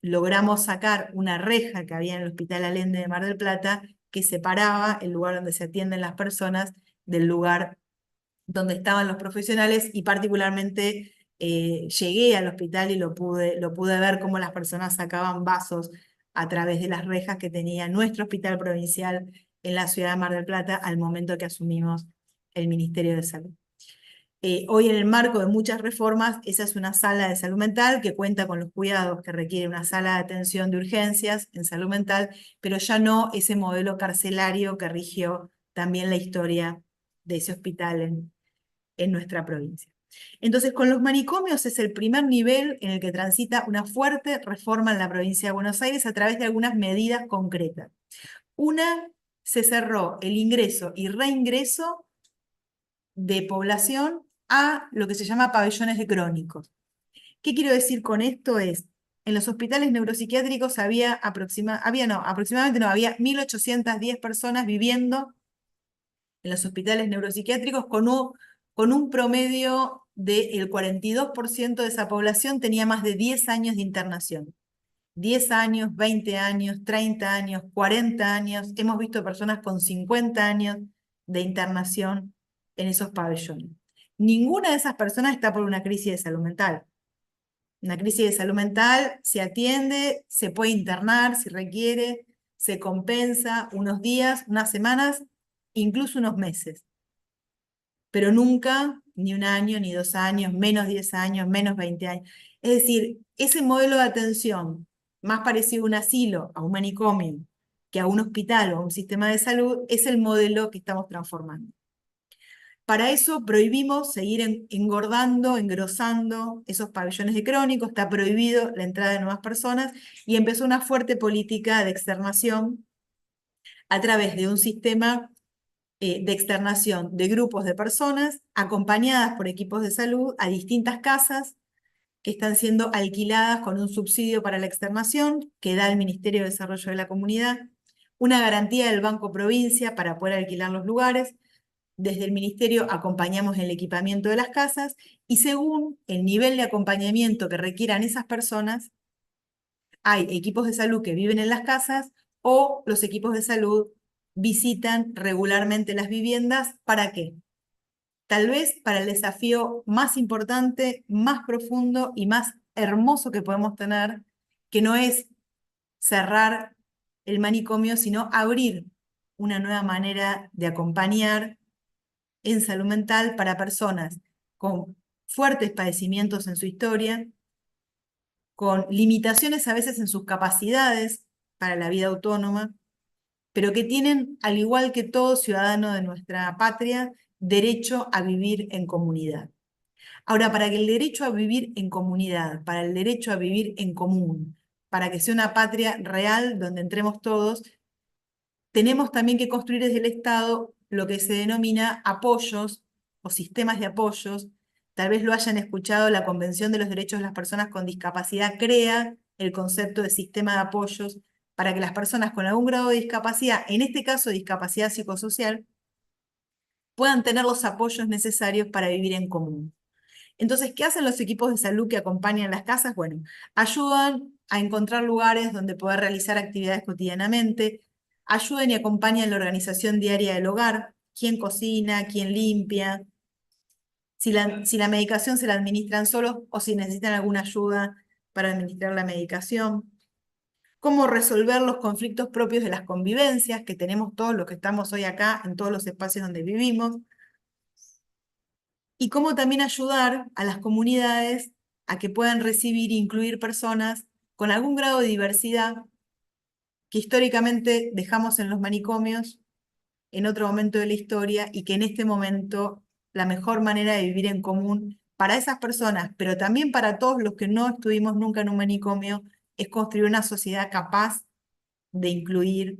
logramos sacar una reja que había en el Hospital Allende de Mar del Plata que separaba el lugar donde se atienden las personas del lugar donde estaban los profesionales, y particularmente llegué al hospital y lo pude ver cómo las personas sacaban vasos a través de las rejas que tenía nuestro hospital provincial en la ciudad de Mar del Plata al momento que asumimos el Ministerio de Salud. Hoy, en el marco de muchas reformas, esa es una sala de salud mental que cuenta con los cuidados que requiere una sala de atención de urgencias en salud mental, pero ya no ese modelo carcelario que rigió también la historia de ese hospital en nuestra provincia. Entonces, con los manicomios es el primer nivel en el que transita una fuerte reforma en la provincia de Buenos Aires a través de algunas medidas concretas. Una, se cerró el ingreso y reingreso de población a lo que se llama pabellones de crónicos. ¿Qué quiero decir con esto? En los hospitales neuropsiquiátricos había había 1.810 personas viviendo en los hospitales neuropsiquiátricos con un promedio del 42% de esa población tenía más de 10 años de internación. 10 años, 20 años, 30 años, 40 años. Hemos visto personas con 50 años de internación en esos pabellones. Ninguna de esas personas está por una crisis de salud mental. Una crisis de salud mental se atiende, se puede internar si requiere, se compensa unos días, unas semanas, incluso unos meses. Pero nunca ni 1 año, ni 2 años, menos 10 años, menos 20 años. Es decir, ese modelo de atención, más parecido a un asilo, a un manicomio, que a un hospital o a un sistema de salud, es el modelo que estamos transformando. Para eso prohibimos seguir engordando, engrosando esos pabellones de crónicos, está prohibido la entrada de nuevas personas y empezó una fuerte política de externación a través de un sistema de externación de grupos de personas acompañadas por equipos de salud a distintas casas que están siendo alquiladas con un subsidio para la externación que da el Ministerio de Desarrollo de la Comunidad, una garantía del Banco Provincia para poder alquilar los lugares. Desde el Ministerio acompañamos el equipamiento de las casas y según el nivel de acompañamiento que requieran esas personas, hay equipos de salud que viven en las casas o los equipos de salud visitan regularmente las viviendas. ¿Para qué? Tal vez para el desafío más importante, más profundo y más hermoso que podemos tener, que no es cerrar el manicomio, sino abrir una nueva manera de acompañar en salud mental para personas con fuertes padecimientos en su historia, con limitaciones a veces en sus capacidades para la vida autónoma, pero que tienen, al igual que todo ciudadano de nuestra patria, derecho a vivir en comunidad. Ahora, para que el derecho a vivir en comunidad, para el derecho a vivir en común, para que sea una patria real donde entremos todos, tenemos también que construir desde el Estado lo que se denomina apoyos o sistemas de apoyos. Tal vez lo hayan escuchado, la Convención de los Derechos de las Personas con Discapacidad crea el concepto de sistema de apoyos para que las personas con algún grado de discapacidad, en este caso discapacidad psicosocial, puedan tener los apoyos necesarios para vivir en común. Entonces, ¿qué hacen los equipos de salud que acompañan las casas? Bueno, ayudan a encontrar lugares donde poder realizar actividades cotidianamente, ayudan y acompañan la organización diaria del hogar, quién cocina, quién limpia, si la medicación se la administran solos o si necesitan alguna ayuda para administrar la medicación, cómo resolver los conflictos propios de las convivencias que tenemos todos los que estamos hoy acá en todos los espacios donde vivimos, y cómo también ayudar a las comunidades a que puedan recibir e incluir personas con algún grado de diversidad que históricamente dejamos en los manicomios en otro momento de la historia y que en este momento la mejor manera de vivir en común para esas personas, pero también para todos los que no estuvimos nunca en un manicomio, es construir una sociedad capaz de incluir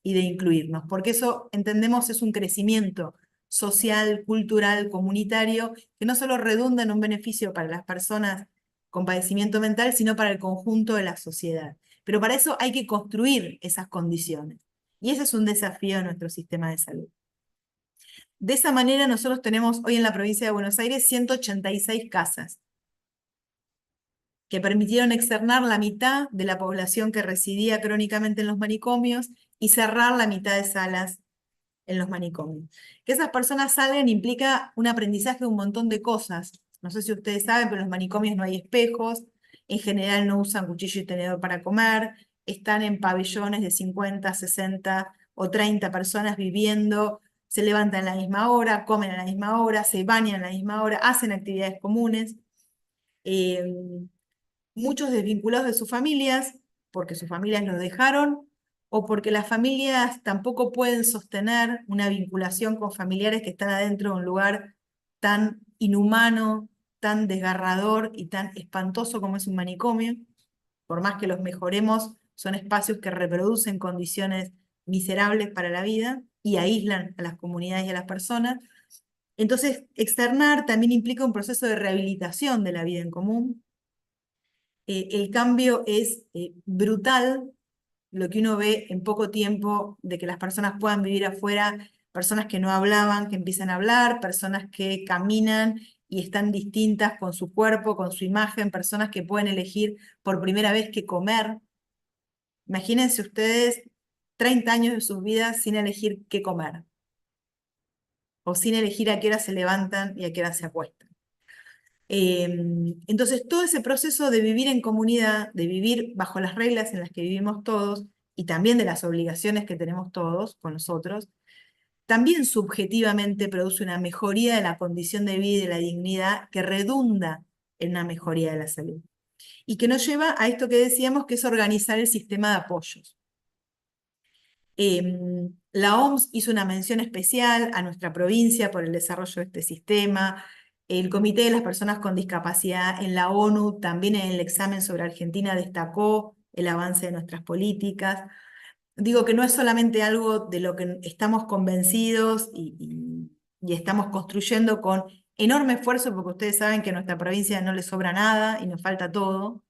y de incluirnos, porque eso entendemos es un crecimiento social, cultural, comunitario, que no solo redunda en un beneficio para las personas con padecimiento mental, sino para el conjunto de la sociedad. Pero para eso hay que construir esas condiciones. Y ese es un desafío de nuestro sistema de salud. De esa manera nosotros tenemos hoy en la provincia de Buenos Aires 186 casas que permitieron externar la mitad de la población que residía crónicamente en los manicomios y cerrar la mitad de salas en los manicomios. Que esas personas salgan implica un aprendizaje de un montón de cosas. No sé si ustedes saben, pero en los manicomios no hay espejos, en general no usan cuchillo y tenedor para comer, están en pabellones de 50, 60 o 30 personas viviendo, se levantan a la misma hora, comen a la misma hora, se bañan a la misma hora, hacen actividades comunes. Muchos desvinculados de sus familias, porque sus familias los dejaron, o porque las familias tampoco pueden sostener una vinculación con familiares que están adentro de un lugar tan inhumano, tan desgarrador y tan espantoso como es un manicomio. Por más que los mejoremos, son espacios que reproducen condiciones miserables para la vida y aíslan a las comunidades y a las personas. Entonces, externar también implica un proceso de rehabilitación de la vida en común. El cambio es brutal, lo que uno ve en poco tiempo de que las personas puedan vivir afuera, personas que no hablaban, que empiezan a hablar, personas que caminan y están distintas con su cuerpo, con su imagen, personas que pueden elegir por primera vez qué comer. Imagínense ustedes 30 años de sus vidas sin elegir qué comer, o sin elegir a qué hora se levantan y a qué hora se acuestan. Entonces, todo ese proceso de vivir en comunidad, de vivir bajo las reglas en las que vivimos todos, y también de las obligaciones que tenemos todos con nosotros, también subjetivamente produce una mejoría de la condición de vida y de la dignidad que redunda en una mejoría de la salud. Y que nos lleva a esto que decíamos, que es organizar el sistema de apoyos. La OMS hizo una mención especial a nuestra provincia por el desarrollo de este sistema. El Comité de las Personas con Discapacidad en la ONU, también en el examen sobre Argentina, destacó el avance de nuestras políticas. digo que no es solamente algo de lo que estamos convencidos y estamos construyendo con enorme esfuerzo, porque ustedes saben que a nuestra provincia no le sobra nada y nos falta todo,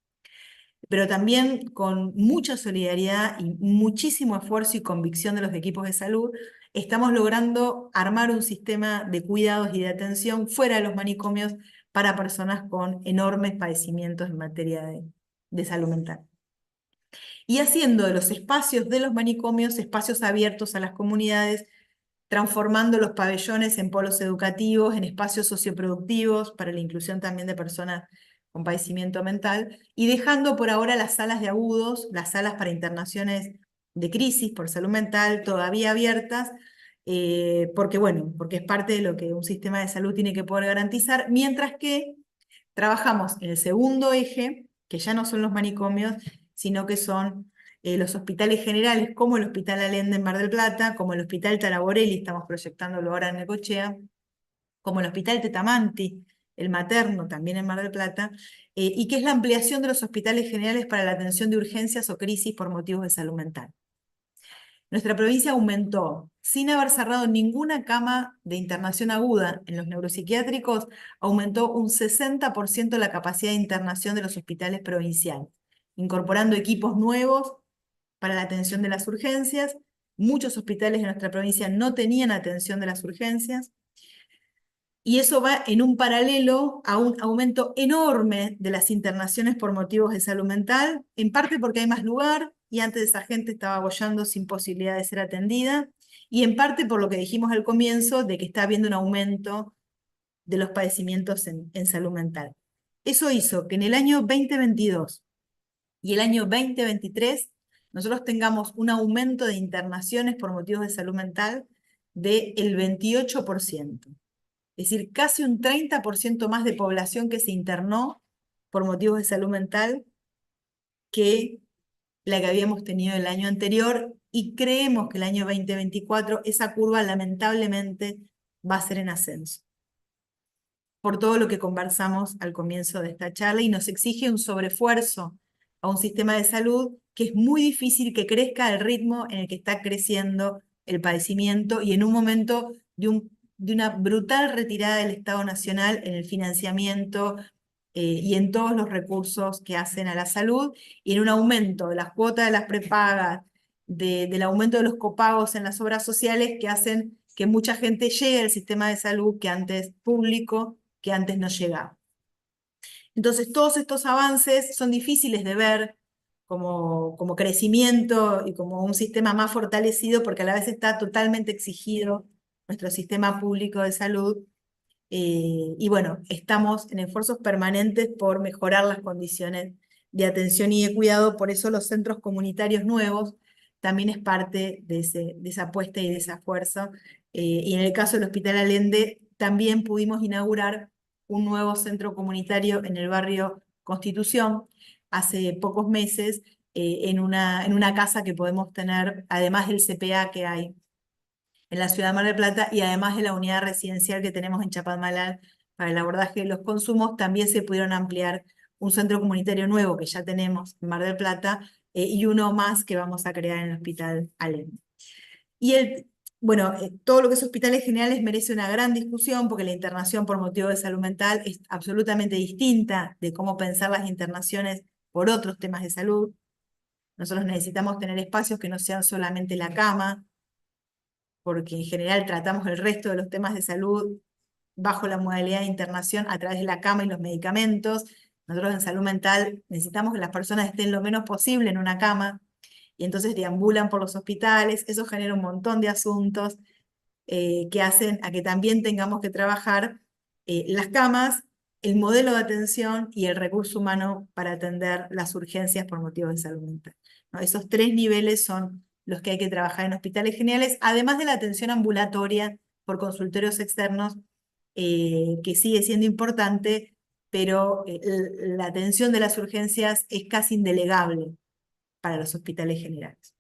pero también con mucha solidaridad y muchísimo esfuerzo y convicción de los equipos de salud, estamos logrando armar un sistema de cuidados y de atención fuera de los manicomios para personas con enormes padecimientos en materia de salud mental. Y haciendo de los espacios de los manicomios espacios abiertos a las comunidades, transformando los pabellones en polos educativos, en espacios socioproductivos para la inclusión también de personas con padecimiento mental, y dejando por ahora las salas de agudos, las salas para internaciones de crisis por salud mental todavía abiertas, porque bueno, porque es parte de lo que un sistema de salud tiene que poder garantizar, mientras que trabajamos en el segundo eje, que ya no son los manicomios, sino que son los hospitales generales, como el Hospital Allende en Mar del Plata, como el Hospital Taraborelli, estamos proyectándolo ahora en Necochea, como el Hospital Tetamanti, el materno también en Mar del Plata, y que es la ampliación de los hospitales generales para la atención de urgencias o crisis por motivos de salud mental. Nuestra provincia aumentó, sin haber cerrado ninguna cama de internación aguda en los neuropsiquiátricos, aumentó un 60% la capacidad de internación de los hospitales provinciales, incorporando equipos nuevos para la atención de las urgencias. Muchos hospitales de nuestra provincia no tenían atención de las urgencias, y eso va en un paralelo a un aumento enorme de las internaciones por motivos de salud mental, en parte porque hay más lugar, y antes esa gente estaba boyando sin posibilidad de ser atendida, y en parte por lo que dijimos al comienzo, de que está habiendo un aumento de los padecimientos en salud mental. Eso hizo que en el año 2022 y el año 2023 nosotros tengamos un aumento de internaciones por motivos de salud mental del 28%. Es decir, casi un 30% más de población que se internó por motivos de salud mental que la que habíamos tenido el año anterior, y creemos que el año 2024 esa curva lamentablemente va a ser en ascenso, por todo lo que conversamos al comienzo de esta charla, y nos exige un sobreesfuerzo a un sistema de salud que es muy difícil que crezca al ritmo en el que está creciendo el padecimiento, y en un momento de una brutal retirada del Estado Nacional en el financiamiento y en todos los recursos que hacen a la salud, y en un aumento de las cuotas de las prepagas, del aumento de los copagos en las obras sociales, que hacen que mucha gente llegue al sistema de salud que antes público, que antes no llegaba. Entonces, todos estos avances son difíciles de ver como crecimiento y como un sistema más fortalecido, porque a la vez está totalmente exigido nuestro sistema público de salud. Y bueno, estamos en esfuerzos permanentes por mejorar las condiciones de atención y de cuidado, por eso los centros comunitarios nuevos también es parte de esa apuesta y de ese esfuerzo. Y en el caso del Hospital Allende, también pudimos inaugurar un nuevo centro comunitario en el barrio Constitución hace pocos meses, en una casa que podemos tener, además del CPA que hay en la ciudad de Mar del Plata, y además de la unidad residencial que tenemos en Chapadmalal para el abordaje de los consumos, también se pudieron ampliar un centro comunitario nuevo que ya tenemos en Mar del Plata, y uno más que vamos a crear en el Hospital Allende. Y bueno, todo lo que es hospitales generales merece una gran discusión, porque la internación por motivo de salud mental es absolutamente distinta de cómo pensar las internaciones por otros temas de salud. Nosotros necesitamos tener espacios que no sean solamente la cama, porque en general tratamos el resto de los temas de salud bajo la modalidad de internación a través de la cama y los medicamentos. Nosotros en salud mental necesitamos que las personas estén lo menos posible en una cama, y entonces deambulan por los hospitales. Eso genera un montón de asuntos que hacen a que también tengamos que trabajar las camas, el modelo de atención y el recurso humano para atender las urgencias por motivos de salud mental, ¿no? Esos tres niveles son los que hay que trabajar en hospitales generales, además de la atención ambulatoria por consultorios externos, que sigue siendo importante, pero la atención de las urgencias es casi indelegable para los hospitales generales.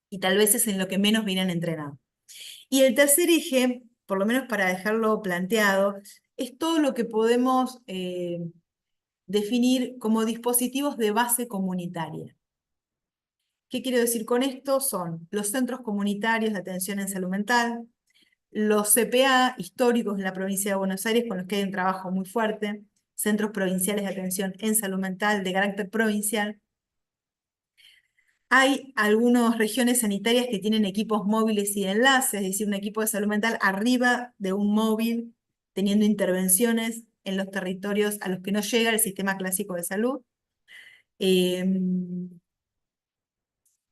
Y tal vez es en lo que menos vienen entrenados. Y el tercer eje, por lo menos para dejarlo planteado, es todo lo que podemos definir como dispositivos de base comunitaria, ¿Qué quiero decir con esto? Son los centros comunitarios de atención en salud mental, los CPA históricos en la provincia de Buenos Aires, con los que hay un trabajo muy fuerte, centros provinciales de atención en salud mental de carácter provincial. Hay algunas regiones sanitarias que tienen equipos móviles y de enlaces, es decir, un equipo de salud mental arriba de un móvil, teniendo intervenciones en los territorios a los que no llega el sistema clásico de salud.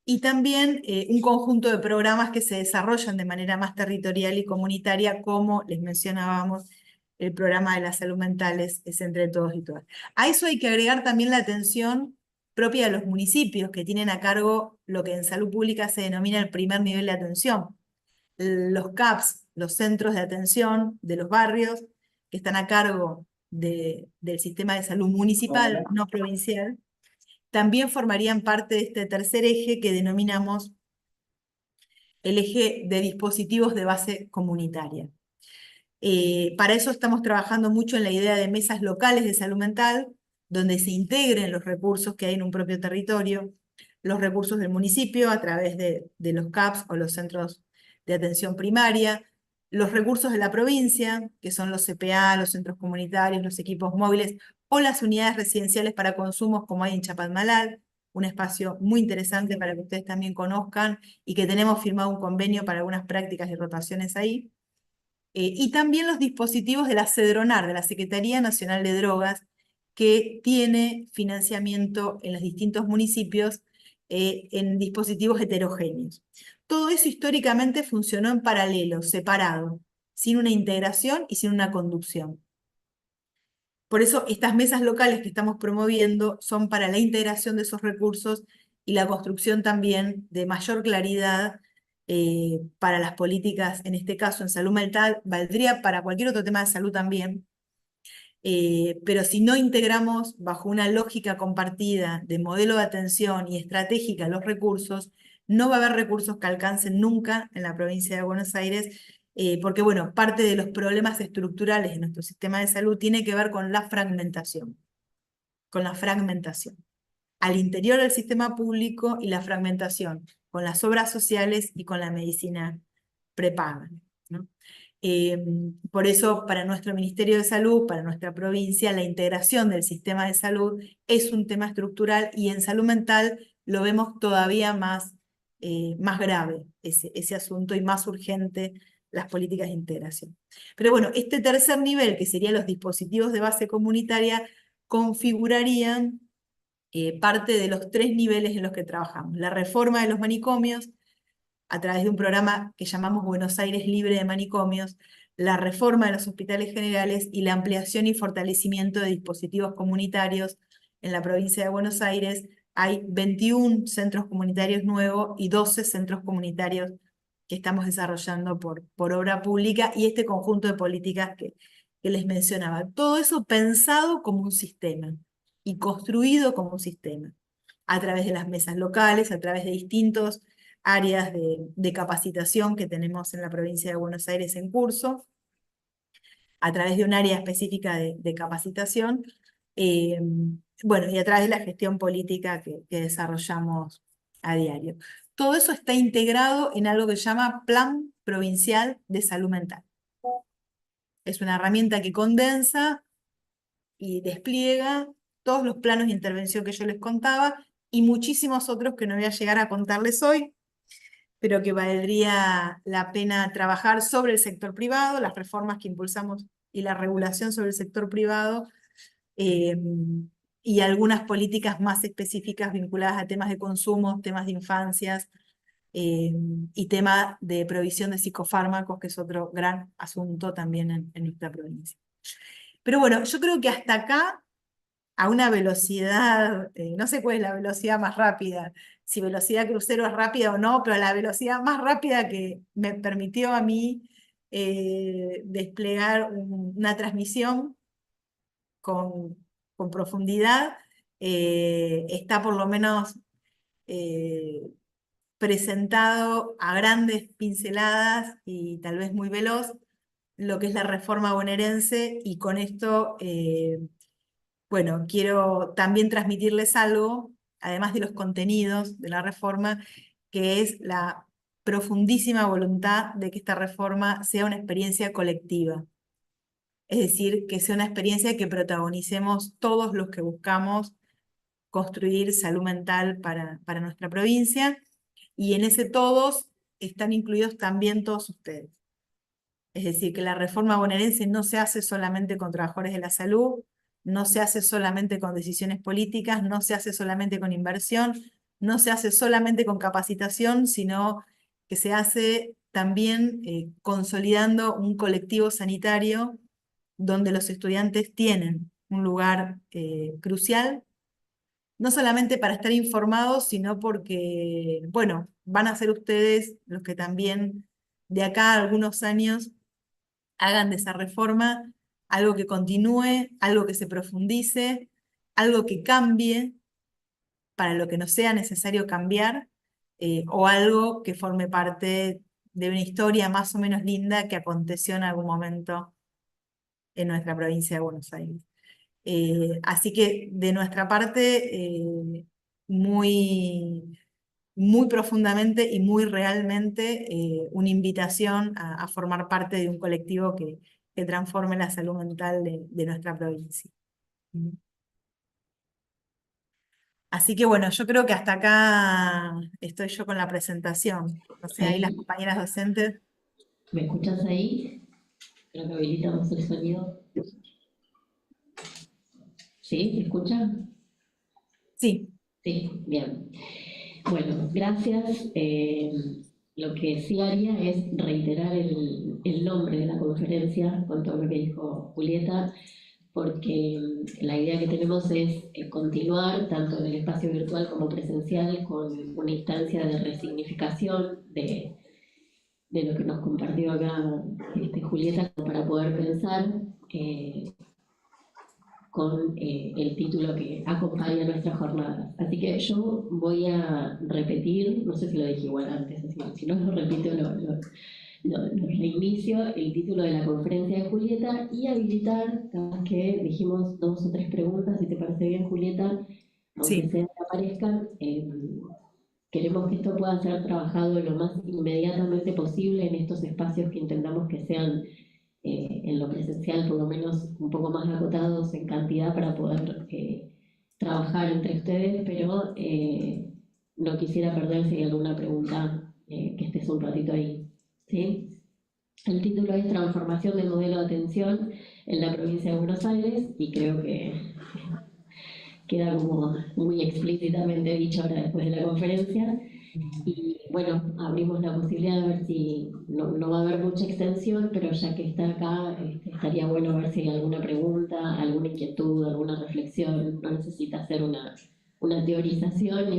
Y también un conjunto de programas que se desarrollan de manera más territorial y comunitaria, como les mencionábamos, el programa de la salud mental es Entre Todos y Todas. A eso hay que agregar también la atención propia de los municipios, que tienen a cargo lo que en salud pública se denomina el primer nivel de atención. Los CAPS, los centros de atención de los barrios, que están a cargo del sistema de salud municipal, no provincial, también formarían parte de este tercer eje que denominamos el eje de dispositivos de base comunitaria. Para eso estamos trabajando mucho en la idea de mesas locales de salud mental, donde se integren los recursos que hay en un propio territorio, los recursos del municipio a través de los CAPS o los centros de atención primaria, los recursos de la provincia, que son los CPA, los centros comunitarios, los equipos móviles, o las unidades residenciales para consumos como hay en Chapadmalal, un espacio muy interesante para que ustedes también conozcan y que tenemos firmado un convenio para algunas prácticas y rotaciones ahí. Y también los dispositivos de la CEDRONAR, de la Secretaría Nacional de Drogas, que tiene financiamiento en los distintos municipios en dispositivos heterogéneos. Todo eso históricamente funcionó en paralelo, separado, sin una integración y sin una conducción. Por eso estas mesas locales que estamos promoviendo son para la integración de esos recursos y la construcción también de mayor claridad para las políticas, en este caso en salud mental, valdría para cualquier otro tema de salud también, pero si no integramos bajo una lógica compartida de modelo de atención y estratégica los recursos, no va a haber recursos que alcancen nunca en la provincia de Buenos Aires, porque bueno, parte de los problemas estructurales de nuestro sistema de salud tiene que ver con la fragmentación, al interior del sistema público y la fragmentación con las obras sociales y con la medicina prepaga, ¿no? Por eso, para nuestro Ministerio de Salud, para nuestra provincia, la integración del sistema de salud es un tema estructural y en salud mental lo vemos todavía más grave ese asunto y más urgente las políticas de integración. Pero bueno, este tercer nivel, que serían los dispositivos de base comunitaria, configurarían parte de los 3 niveles en los que trabajamos. La reforma de los manicomios, a través de un programa que llamamos Buenos Aires Libre de Manicomios, la reforma de los hospitales generales y la ampliación y fortalecimiento de dispositivos comunitarios en la provincia de Buenos Aires. Hay 21 centros comunitarios nuevos y 12 centros comunitarios que estamos desarrollando por obra pública y este conjunto de políticas que les mencionaba. Todo eso pensado como un sistema y construido como un sistema, a través de las mesas locales, a través de distintos áreas de capacitación que tenemos en la provincia de Buenos Aires en curso, a través de un área específica de capacitación, bueno, y a través de la gestión política que desarrollamos a diario. Todo eso está integrado en algo que se llama Plan Provincial de Salud Mental. Es una herramienta que condensa y despliega todos los planos de intervención que yo les contaba y muchísimos otros que no voy a llegar a contarles hoy, pero que valdría la pena trabajar sobre el sector privado, las reformas que impulsamos y la regulación sobre el sector privado, y algunas políticas más específicas vinculadas a temas de consumo, temas de infancias, y tema de provisión de psicofármacos, que es otro gran asunto también en nuestra provincia. Pero bueno, yo creo que hasta acá, a una velocidad, no sé cuál es la velocidad más rápida, si velocidad crucero es rápida o no, pero la velocidad más rápida que me permitió a mí desplegar una transmisión con profundidad, está por lo menos presentado a grandes pinceladas y tal vez muy veloz lo que es la reforma bonaerense, y con esto bueno, quiero también transmitirles algo además de los contenidos de la reforma, que es la profundísima voluntad de que esta reforma sea una experiencia colectiva. Es decir, que sea una experiencia que protagonicemos todos los que buscamos construir salud mental para nuestra provincia, y en ese todos están incluidos también todos ustedes. Es decir, que la reforma bonaerense no se hace solamente con trabajadores de la salud, no se hace solamente con decisiones políticas, no se hace solamente con inversión, no se hace solamente con capacitación, sino que se hace también consolidando un colectivo sanitario donde los estudiantes tienen un lugar crucial, no solamente para estar informados, sino porque, bueno, van a ser ustedes los que también de acá a algunos años hagan de esa reforma algo que continúe, algo que se profundice, algo que cambie para lo que no sea necesario cambiar, o algo que forme parte de una historia más o menos linda que aconteció en algún momento en nuestra provincia de Buenos Aires. Así que de nuestra parte, muy, muy profundamente y muy realmente una invitación a formar parte de un colectivo que transforme la salud mental de nuestra provincia. Así que bueno, yo creo que hasta acá estoy yo con la presentación. No sé, ahí las compañeras docentes. ¿Me escuchas ahí? Creo que habilitamos el sonido. ¿Sí? ¿Se escucha? Sí. Sí, bien. Bueno, gracias. Lo que sí haría es reiterar el nombre de la conferencia con todo lo que dijo Julieta, porque la idea que tenemos es continuar tanto en el espacio virtual como presencial con una instancia de resignificación de lo que nos compartió acá Julieta, para poder pensar con el título que acompaña nuestras jornadas. Así que yo voy a repetir, no sé si lo dije igual antes, si no lo repito, lo reinicio, el título de la conferencia de Julieta, y habilitar, cada vez que dijimos 2 o 3 preguntas, si te parece bien, Julieta, aunque Sí. sea que aparezcan, queremos que esto pueda ser trabajado lo más inmediatamente posible en estos espacios que intentamos que sean en lo presencial por lo menos un poco más acotados en cantidad para poder trabajar entre ustedes, pero no quisiera perder si hay alguna pregunta que estés un ratito ahí. ¿Sí? El título es Transformación del modelo de atención en la provincia de Buenos Aires, y creo que queda como muy explícitamente dicho ahora después de la conferencia. Y bueno, abrimos la posibilidad de ver si no va a haber mucha extensión, pero ya que está acá, estaría bueno ver si hay alguna pregunta, alguna inquietud, alguna reflexión. No necesita hacer una teorización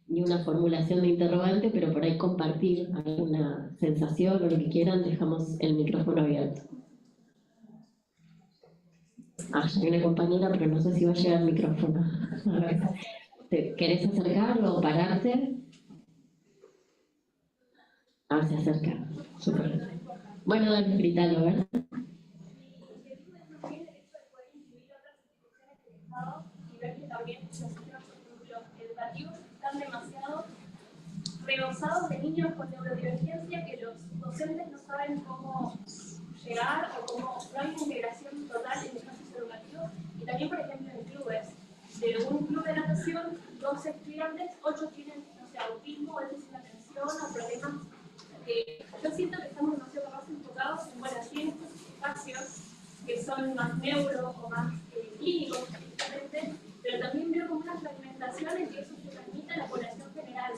ni una formulación de interrogante, pero por ahí compartir alguna sensación o lo que quieran. Dejamos el micrófono abierto. Ya hay una compañera, pero no sé si va a llegar el micrófono. A ver, ¿te querés acercarlo o pararte? Se acerca. Súper. Bueno, dale, gritalo, ¿verdad? Y ver que también los sistemas, por ejemplo, educativos están demasiado rebasados de niños con neurodivergencia, que los docentes no saben cómo llegar o cómo no hay integración total en espacios educativos. Y también, por ejemplo, en clubes. De un club de natación, 12 estudiantes, 8 tienen, no sé, autismo, déficit de atención o problemas. Yo siento que estamos demasiado más enfocados en, bueno, así en estos espacios que son más neuro o más clínicos, pero también veo como una fragmentación en que eso se transmite a la población general,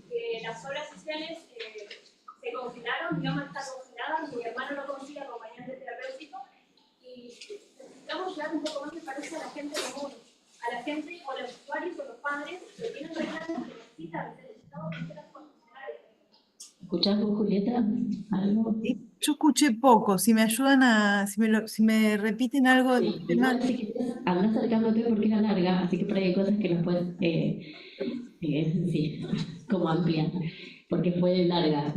que las obras sociales se congelaron, mi mamá está congelada, mi hermano no consigue acompañante terapéutico, y necesitamos llegar un poco más, me parece, a la gente común, a la gente o los usuarios o los padres que tienen reclamos que necesitan ser Estado y ser las funcionarias. ¿Escuchás vos, Julieta, algo? Yo escuché poco, si me ayudan si me repiten algo del Sí, tema. igual si querés, anda acercándote porque era larga, así que por ahí hay cosas que nos puedes, sí, como ampliar, porque fue larga.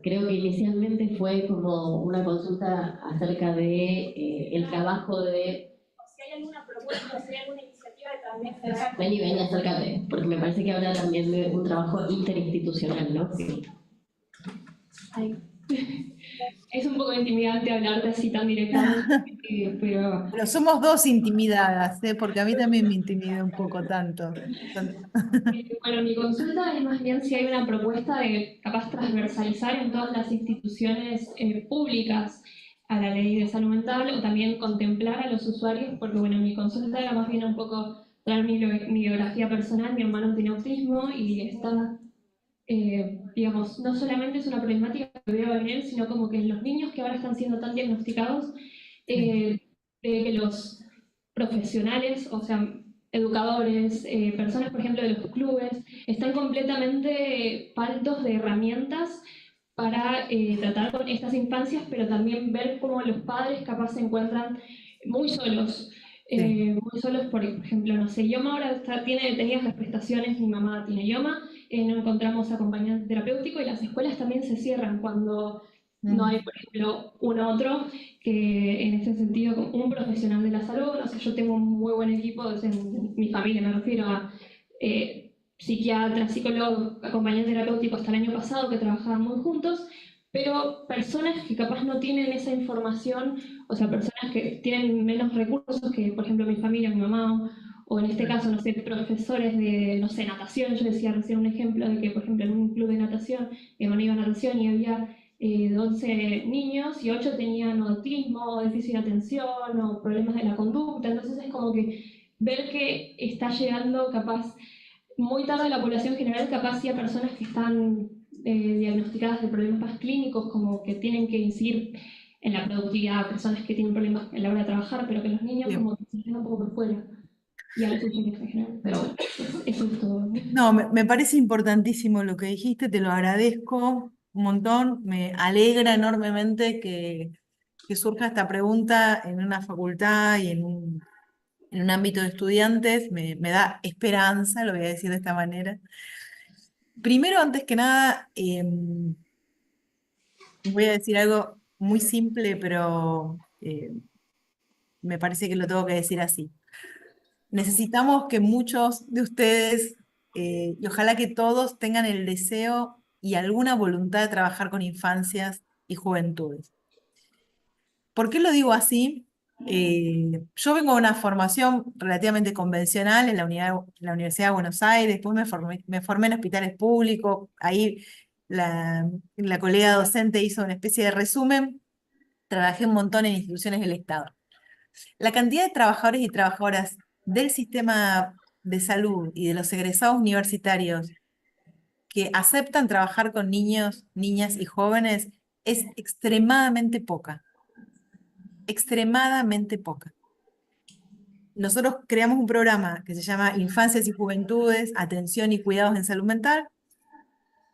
Creo que inicialmente fue como una consulta acerca de el trabajo de... O si hay alguna propuesta, o si hay alguna iniciativa de Ven, acércate, porque me parece que habla también de un trabajo interinstitucional, ¿no? Sí. Ay. Es un poco intimidante hablarte así tan directamente, pero Pero somos dos intimidadas, ¿eh? Porque a mí también me intimida un poco tanto. bueno, mi consulta es más bien si hay una propuesta de capaz transversalizar en todas las instituciones públicas a la ley de salud mental o también contemplar a los usuarios, porque bueno, mi consulta era más bien un poco traer mi biografía personal. Mi hermano tiene autismo y está, digamos, no solamente es una problemática que veo en él, sino como que en los niños que ahora están siendo tan diagnosticados, de que los profesionales, o sea, educadores, personas, por ejemplo, de los clubes, están completamente faltos de herramientas para tratar con estas infancias, pero también ver cómo los padres capaz se encuentran muy solos. Muy solos, por ejemplo, no sé, Yoma ahora tenía las prestaciones, mi mamá tiene Yoma, no encontramos acompañante terapéutico y las escuelas también se cierran cuando no hay, por ejemplo, un otro que en ese sentido, como un profesional de la salud. No sé, yo tengo un muy buen equipo, en mi familia me refiero a psiquiatras, psicólogos, acompañantes terapéuticos hasta el año pasado que trabajaban muy juntos, pero personas que capaz no tienen esa información, o sea, personas que tienen menos recursos que, por ejemplo, mi familia, mi mamá, o en este caso, no sé, profesores de, no sé, natación. Yo decía recién un ejemplo de que, por ejemplo, en un club de natación, mi hermano iba a natación y había 12 niños y 8 tenían autismo, déficit de atención o problemas de la conducta. Entonces es como que ver que está llegando capaz muy tarde a la población general, capaz sí a personas que están diagnosticadas de problemas más clínicos, como que tienen que incidir en la productividad, personas que tienen problemas en la hora de trabajar, pero que los niños como que se quedan un poco por fuera. Y a los usuarios en general. Pero bueno, eso es todo. No, me parece importantísimo lo que dijiste, te lo agradezco un montón, me alegra enormemente que surja esta pregunta en una facultad y en un ámbito de estudiantes, me da esperanza, lo voy a decir de esta manera. Primero, antes que nada, voy a decir algo muy simple, pero me parece que lo tengo que decir así. Necesitamos que muchos de ustedes, y ojalá que todos tengan el deseo y alguna voluntad de trabajar con infancias y juventudes. ¿Por qué lo digo así? Yo vengo de una formación relativamente convencional en la Universidad de Buenos Aires, después me formé en hospitales públicos, ahí la colega docente hizo una especie de resumen, trabajé un montón en instituciones del Estado. La cantidad de trabajadores y trabajadoras del sistema de salud y de los egresados universitarios que aceptan trabajar con niños, niñas y jóvenes es extremadamente poca, extremadamente poca. Nosotros creamos un programa que se llama Infancias y Juventudes, Atención y Cuidados en Salud Mental.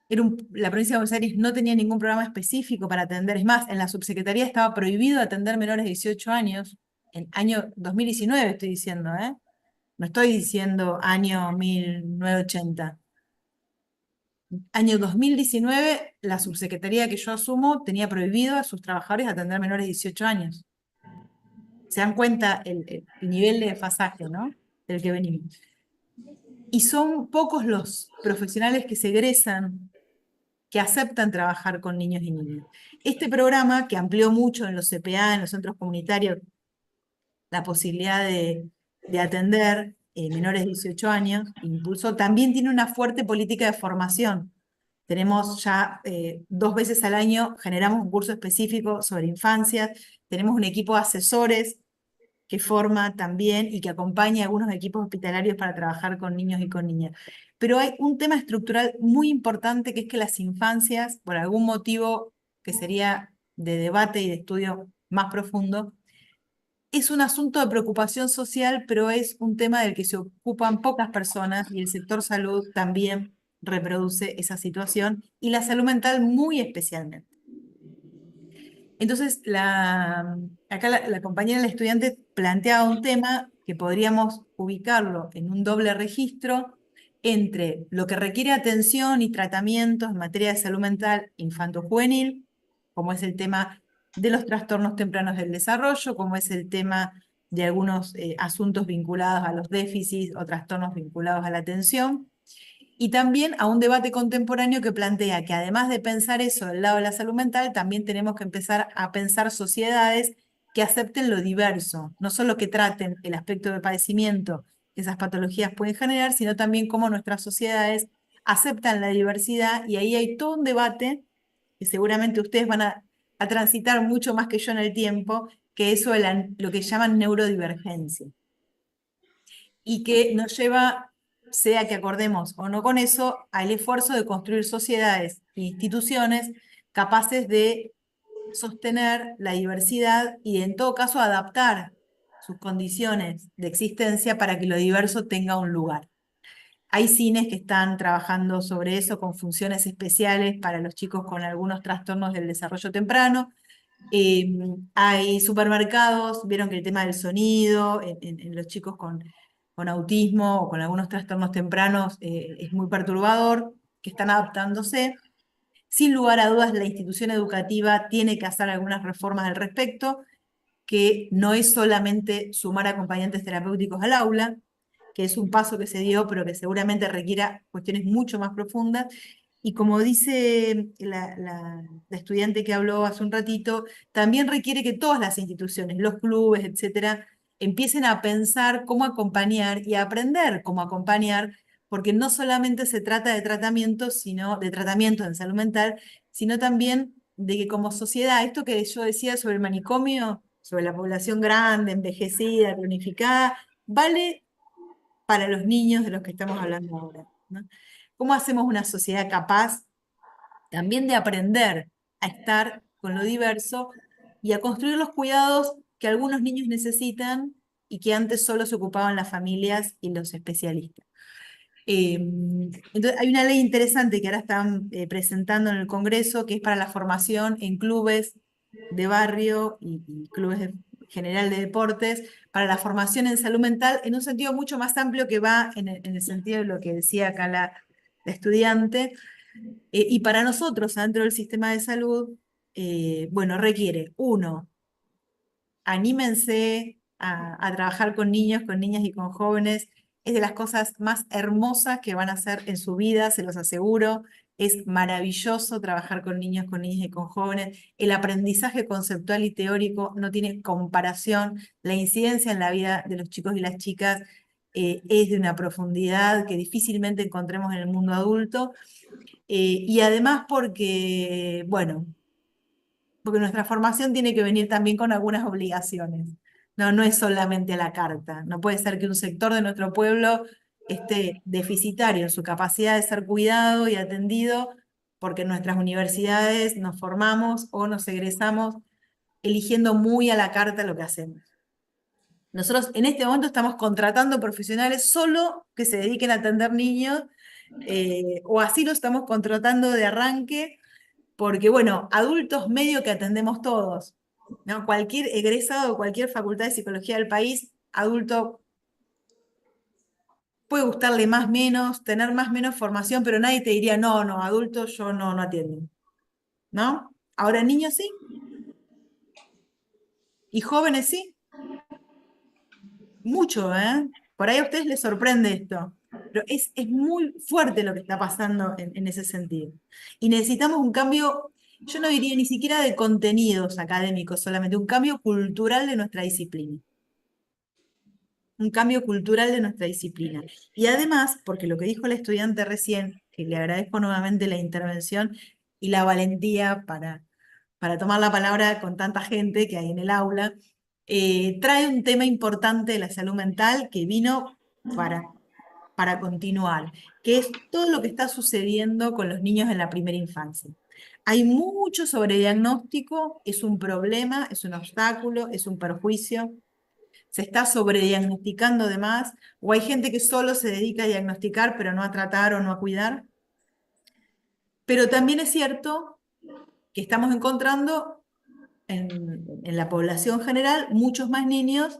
La provincia de Buenos Aires no tenía ningún programa específico para atender. Es más, en la subsecretaría estaba prohibido atender menores de 18 años. En año 2019 estoy diciendo, ¿eh? No estoy diciendo año 1980. Año 2019, la subsecretaría que yo asumo tenía prohibido a sus trabajadores atender menores de 18 años. Se dan cuenta el nivel de desfasaje, ¿no? Del que venimos. Y son pocos los profesionales que se egresan, que aceptan trabajar con niños y niñas. Este programa, que amplió mucho en los CPA, en los centros comunitarios, la posibilidad de atender menores de 18 años, impulsó, también tiene una fuerte política de formación. Tenemos ya 2 veces al año, generamos un curso específico sobre infancia, tenemos un equipo de asesores que forma también y que acompaña a algunos equipos hospitalarios para trabajar con niños y con niñas. Pero hay un tema estructural muy importante, que es que las infancias, por algún motivo que sería de debate y de estudio más profundo, es un asunto de preocupación social, pero es un tema del que se ocupan pocas personas y el sector salud también reproduce esa situación y la salud mental muy especialmente. Entonces, acá la compañera del estudiante planteaba un tema que podríamos ubicarlo en un doble registro entre lo que requiere atención y tratamientos en materia de salud mental infanto-juvenil, como es el tema de los trastornos tempranos del desarrollo, como es el tema de algunos asuntos vinculados a los déficits o trastornos vinculados a la atención, y también a un debate contemporáneo que plantea que además de pensar eso del lado de la salud mental, también tenemos que empezar a pensar sociedades que acepten lo diverso, no solo que traten el aspecto de padecimiento que esas patologías pueden generar, sino también cómo nuestras sociedades aceptan la diversidad, y ahí hay todo un debate que seguramente ustedes van a transitar mucho más que yo en el tiempo, que es eso de lo que llaman neurodivergencia, y que nos lleva, sea que acordemos o no con eso, al esfuerzo de construir sociedades e instituciones capaces de sostener la diversidad y en todo caso adaptar sus condiciones de existencia para que lo diverso tenga un lugar. Hay cines que están trabajando sobre eso con funciones especiales para los chicos con algunos trastornos del desarrollo temprano. Hay supermercados, vieron que el tema del sonido en los chicos con autismo o con algunos trastornos tempranos es muy perturbador, que están adaptándose. Sin lugar a dudas, la institución educativa tiene que hacer algunas reformas al respecto, que no es solamente sumar acompañantes terapéuticos al aula, que es un paso que se dio, pero que seguramente requiera cuestiones mucho más profundas. Y como dice la estudiante que habló hace un ratito, también requiere que todas las instituciones, los clubes, etcétera, empiecen a pensar cómo acompañar y a aprender cómo acompañar, porque no solamente se trata de tratamiento, sino de tratamiento en salud mental, sino también de que como sociedad, esto que yo decía sobre el manicomio, sobre la población grande, envejecida, cronificada, vale para los niños de los que estamos hablando ahora, ¿no? ¿Cómo hacemos una sociedad capaz también de aprender a estar con lo diverso y a construir los cuidados que algunos niños necesitan y que antes solo se ocupaban las familias y los especialistas? Entonces, hay una ley interesante que ahora están presentando en el Congreso, que es para la formación en clubes de barrio y clubes general de deportes, para la formación en salud mental, en un sentido mucho más amplio que va en el sentido de lo que decía acá la estudiante. Y para nosotros, dentro del sistema de salud, bueno, requiere, uno, anímense a trabajar con niños, con niñas y con jóvenes. Es de las cosas más hermosas que van a hacer en su vida, se los aseguro. Es maravilloso trabajar con niños, con niñas y con jóvenes. El aprendizaje conceptual y teórico no tiene comparación. La incidencia en la vida de los chicos y las chicas es de una profundidad que difícilmente encontremos en el mundo adulto. Y además porque, bueno, porque nuestra formación tiene que venir también con algunas obligaciones. No, no es solamente a la carta. No puede ser que un sector de nuestro pueblo esté deficitario en su capacidad de ser cuidado y atendido, porque en nuestras universidades nos formamos o nos egresamos eligiendo muy a la carta lo que hacemos. Nosotros en este momento estamos contratando profesionales solo que se dediquen a atender niños, o así lo estamos contratando de arranque, porque bueno, adultos medio que atendemos todos, ¿no? Cualquier egresado de cualquier facultad de psicología del país, adulto, puede gustarle más menos, tener más menos formación, pero nadie te diría, no, no, adultos yo no atiendo, ¿no? Ahora niños sí, y jóvenes sí, mucho, ¿eh? Por ahí a ustedes les sorprende esto, pero es muy fuerte lo que está pasando en ese sentido. Y necesitamos un cambio, yo no diría ni siquiera de contenidos académicos solamente, un cambio cultural de nuestra disciplina. Un cambio cultural de nuestra disciplina. Y además, porque lo que dijo la estudiante recién, que le agradezco nuevamente la intervención y la valentía para tomar la palabra con tanta gente que hay en el aula, trae un tema importante de la salud mental que vino para continuar, que es todo lo que está sucediendo con los niños en la primera infancia. Hay mucho sobrediagnóstico, es un problema, es un obstáculo, es un perjuicio. Se está sobrediagnosticando de más, o hay gente que solo se dedica a diagnosticar, pero no a tratar o no a cuidar. Pero también es cierto que estamos encontrando en la población general muchos más niños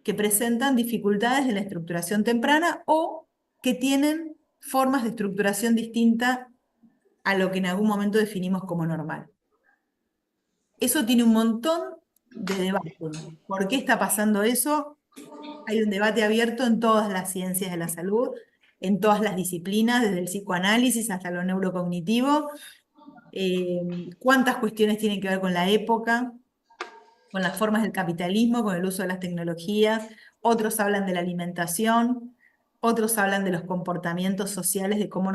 que presentan dificultades en la estructuración temprana o que tienen formas de estructuración distinta a lo que en algún momento definimos como normal. Eso tiene un montón de debate. ¿Por qué está pasando eso? Hay un debate abierto en todas las ciencias de la salud, en todas las disciplinas, desde el psicoanálisis hasta lo neurocognitivo. ¿Cuántas cuestiones tienen que ver con la época, con las formas del capitalismo, con el uso de las tecnologías? Otros hablan de la alimentación, otros hablan de los comportamientos sociales, de cómo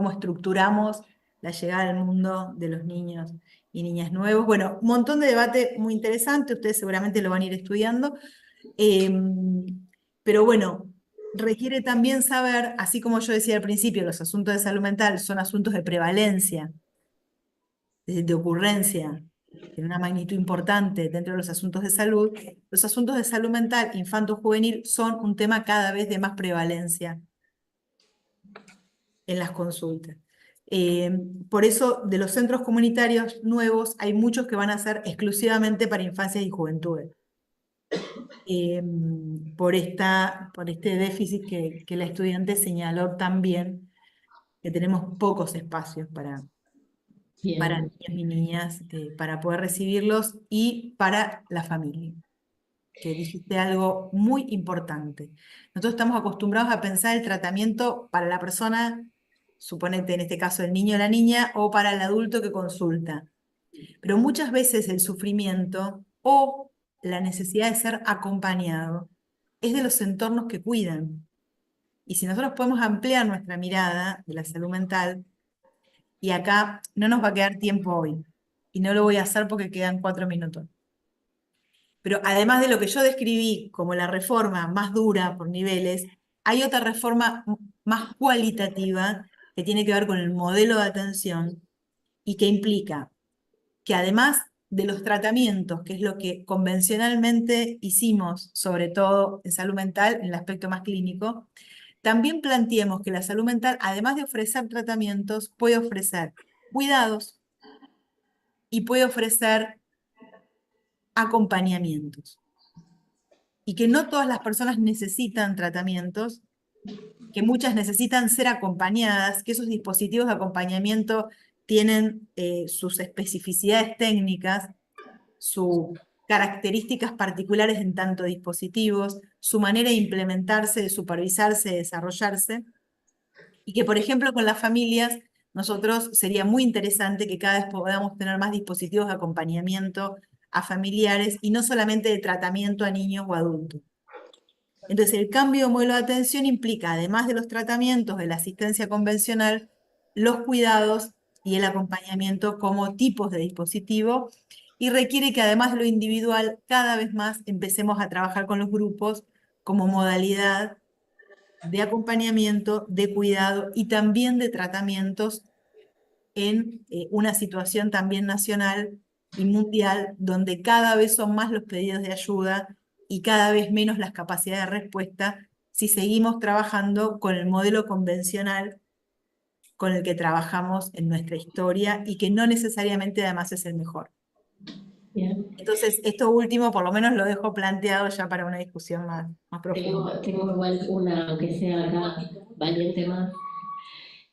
estructuramos la llegada al mundo de los niños y niñas nuevos. Bueno, un montón de debate muy interesante, ustedes seguramente lo van a ir estudiando. Pero bueno, requiere también saber, así como yo decía al principio, los asuntos de salud mental son asuntos de prevalencia, de ocurrencia, en una magnitud importante dentro de los asuntos de salud. Los asuntos de salud mental infanto-juvenil son un tema cada vez de más prevalencia en las consultas. Por eso, de los centros comunitarios nuevos, hay muchos que van a ser exclusivamente para infancias y juventudes. Por este déficit que la estudiante señaló también, que tenemos pocos espacios para Bien. niños y niñas, para poder recibirlos y para la familia, que dijiste algo muy importante. Nosotros estamos acostumbrados a pensar el tratamiento para la persona, suponete en este caso el niño o la niña, o para el adulto que consulta. Pero muchas veces el sufrimiento o la necesidad de ser acompañado es de los entornos que cuidan. Y si nosotros podemos ampliar nuestra mirada de la salud mental, y acá no nos va a quedar tiempo hoy, y no lo voy a hacer porque quedan 4 minutos. Pero además de lo que yo describí como la reforma más dura por niveles, hay otra reforma más cualitativa que tiene que ver con el modelo de atención y que implica que además de los tratamientos, que es lo que convencionalmente hicimos, sobre todo en salud mental, en el aspecto más clínico, también planteemos que la salud mental, además de ofrecer tratamientos, puede ofrecer cuidados y puede ofrecer acompañamientos. Y que no todas las personas necesitan tratamientos, que muchas necesitan ser acompañadas, que esos dispositivos de acompañamiento tienen sus especificidades técnicas, sus características particulares en tanto dispositivos, su manera de implementarse, de supervisarse, de desarrollarse, y que, por ejemplo, con las familias, nosotros sería muy interesante que cada vez podamos tener más dispositivos de acompañamiento a familiares y no solamente de tratamiento a niños o adultos. Entonces, el cambio de modelo de atención implica, además de los tratamientos, de la asistencia convencional, los cuidados y el acompañamiento como tipos de dispositivo, y requiere que además de lo individual, cada vez más empecemos a trabajar con los grupos como modalidad de acompañamiento, de cuidado y también de tratamientos en una situación también nacional y mundial, donde cada vez son más los pedidos de ayuda y cada vez menos las capacidades de respuesta si seguimos trabajando con el modelo convencional con el que trabajamos en nuestra historia y que no necesariamente además es el mejor. Bien. Entonces, esto último por lo menos lo dejo planteado ya para una discusión más profunda. Tengo igual una, aunque sea acá, valiente más,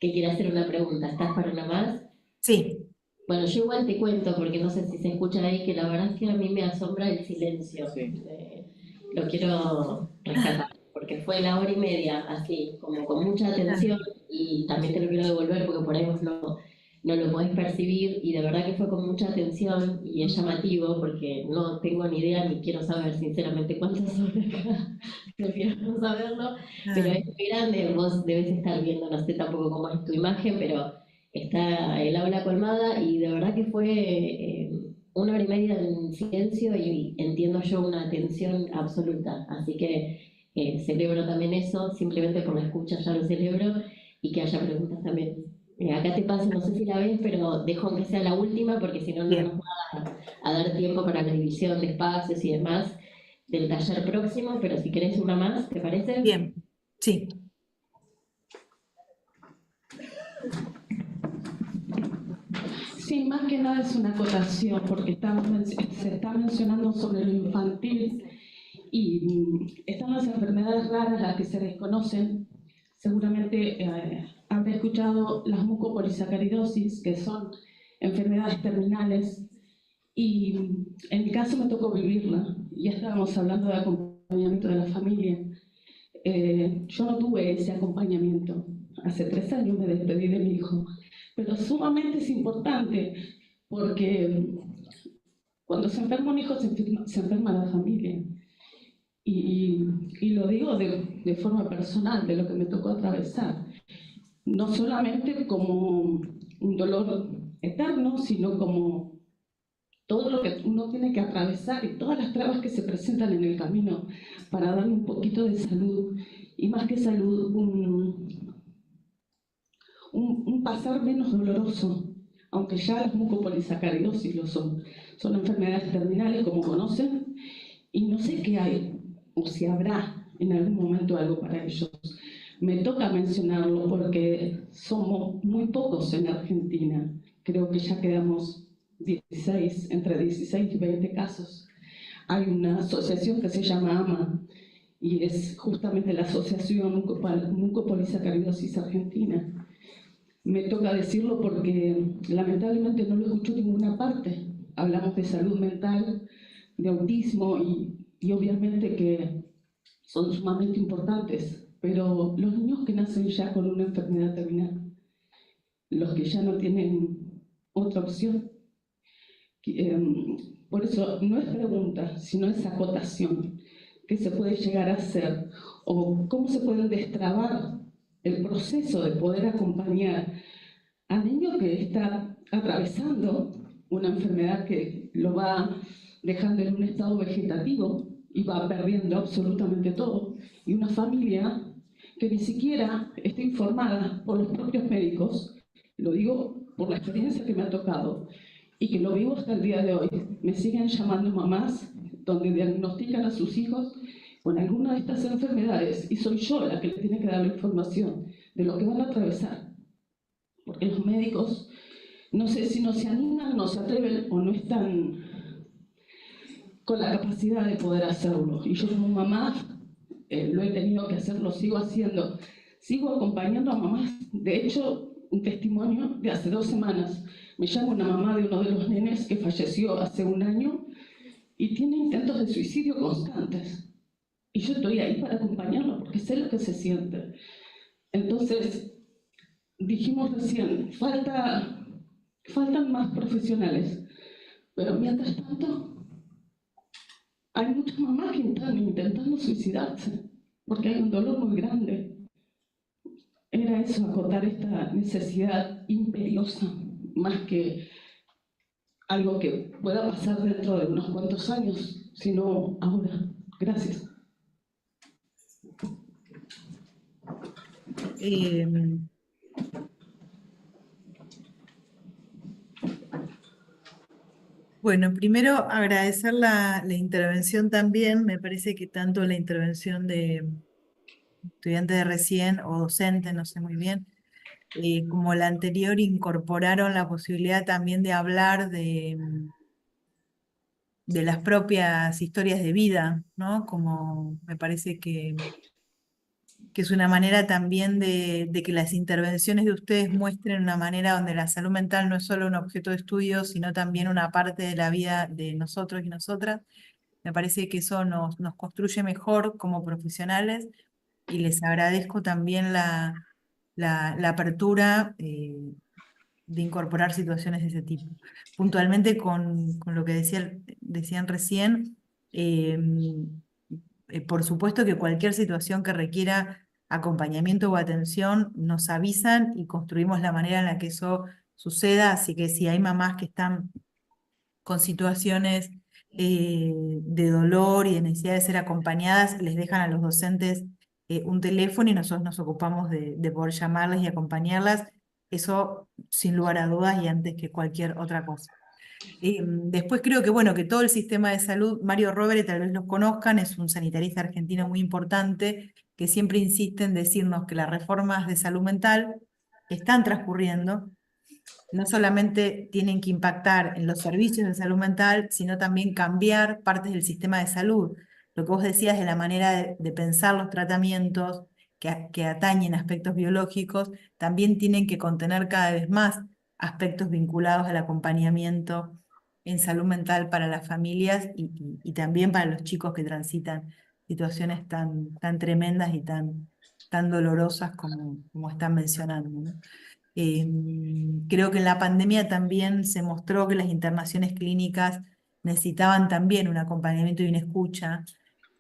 que quiere hacer una pregunta. ¿Estás para una más? Sí. Bueno, yo igual te cuento, porque no sé si se escucha ahí, que la verdad es que a mí me asombra el silencio. Sí. Lo quiero rescatar, porque fue la hora y media, así, como con mucha atención, y también te lo quiero devolver porque por ahí vos no lo podés percibir, y de verdad que fue con mucha atención, y es llamativo, porque no tengo ni idea, ni quiero saber sinceramente cuántas horas, prefiero no saberlo, pero es muy grande, vos debes estar viendo, no sé tampoco cómo es tu imagen, pero está el aula colmada, y de verdad que fue una hora y media en silencio, y entiendo yo una atención absoluta, así que celebro también eso, simplemente por la escucha ya lo celebro, y que haya preguntas también. Acá te paso, no sé si la ves, pero dejo aunque sea la última, porque si no, no nos va a dar tiempo para la división de espacios y demás del taller próximo, pero si querés una más, ¿te parece? Bien, sí. Sí, más que nada es una acotación, porque se está mencionando sobre lo infantil y están las enfermedades raras, las que se desconocen. Seguramente habré escuchado las mucopolisacaridosis, que son enfermedades terminales, Y en mi caso me tocó vivirla. Ya estábamos hablando de acompañamiento de la familia. Yo no tuve ese acompañamiento. Hace 3 años me despedí de mi hijo. Pero sumamente es importante porque cuando se enferma un hijo se enferma la familia. Y lo digo de forma personal, de lo que me tocó atravesar. No solamente como un dolor eterno, sino como todo lo que uno tiene que atravesar y todas las trabas que se presentan en el camino para darle un poquito de salud, y más que salud, un pasar menos doloroso, aunque ya las mucopolisacaridosis lo son. Son enfermedades terminales, como conocen, y no sé qué hay, o si habrá en algún momento algo para ellos. Me toca mencionarlo porque somos muy pocos en Argentina. Creo que ya quedamos 16, entre 16 y 20 casos. Hay una asociación que se llama AMA y es justamente la Asociación Mucopolisacaridosis Argentina. Me toca decirlo porque lamentablemente no lo escucho en ninguna parte. Hablamos de salud mental, de autismo y obviamente que son sumamente importantes, pero los niños que nacen ya con una enfermedad terminal, los que ya no tienen otra opción, por eso no es pregunta, sino es acotación. ¿Qué se puede llegar a hacer? ¿O cómo se puede destrabar el proceso de poder acompañar al niño que está atravesando una enfermedad que lo va dejando en un estado vegetativo y va perdiendo absolutamente todo? Y una familia que ni siquiera está informada por los propios médicos, lo digo por la experiencia que me ha tocado, y que lo vivo hasta el día de hoy. Me siguen llamando mamás donde diagnostican a sus hijos con alguna de estas enfermedades y soy yo la que les tiene que dar la información de lo que van a atravesar. Porque los médicos, no sé si no se animan, no se atreven o no están con la capacidad de poder hacerlo. Y yo como mamá lo he tenido que hacer, lo sigo haciendo. Sigo acompañando a mamás. De hecho, un testimonio de hace 2 semanas. Me llama una mamá de uno de los nenes que falleció hace 1 año y tiene intentos de suicidio constantes. Y yo estoy ahí para acompañarla porque sé lo que se siente. Entonces, dijimos recién, faltan más profesionales. Pero mientras tanto, hay muchas mamás que están intentando suicidarse porque hay un dolor muy grande. Era eso, acotar esta necesidad imperiosa, más que algo que pueda pasar dentro de unos cuantos años, sino ahora. Gracias. Bueno, primero agradecer la intervención también. Me parece que tanto la intervención de estudiante de recién o docente, no sé muy bien, como la anterior incorporaron la posibilidad también de hablar de las propias historias de vida, ¿no? Como me parece que es una manera también de que las intervenciones de ustedes muestren una manera donde la salud mental no es solo un objeto de estudio, sino también una parte de la vida de nosotros y nosotras. Me parece que eso nos construye mejor como profesionales y les agradezco también la apertura de incorporar situaciones de ese tipo. Puntualmente con lo que decían recién, eh, por supuesto que cualquier situación que requiera acompañamiento o atención, nos avisan y construimos la manera en la que eso suceda, así que si hay mamás que están con situaciones de dolor y de necesidad de ser acompañadas, les dejan a los docentes un teléfono y nosotros nos ocupamos de poder llamarlas y acompañarlas, eso sin lugar a dudas y antes que cualquier otra cosa. Después creo que, bueno, que todo el sistema de salud, Mario Rovere, tal vez los conozcan, es un sanitarista argentino muy importante, que siempre insiste en decirnos que las reformas de salud mental están transcurriendo, no solamente tienen que impactar en los servicios de salud mental, sino también cambiar partes del sistema de salud. Lo que vos decías de la manera de pensar los tratamientos que atañen aspectos biológicos, también tienen que contener cada vez más aspectos vinculados al acompañamiento en salud mental para las familias y también para los chicos que transitan situaciones tan tremendas y tan dolorosas como están mencionando, ¿no? Creo que en la pandemia también se mostró que las internaciones clínicas necesitaban también un acompañamiento y una escucha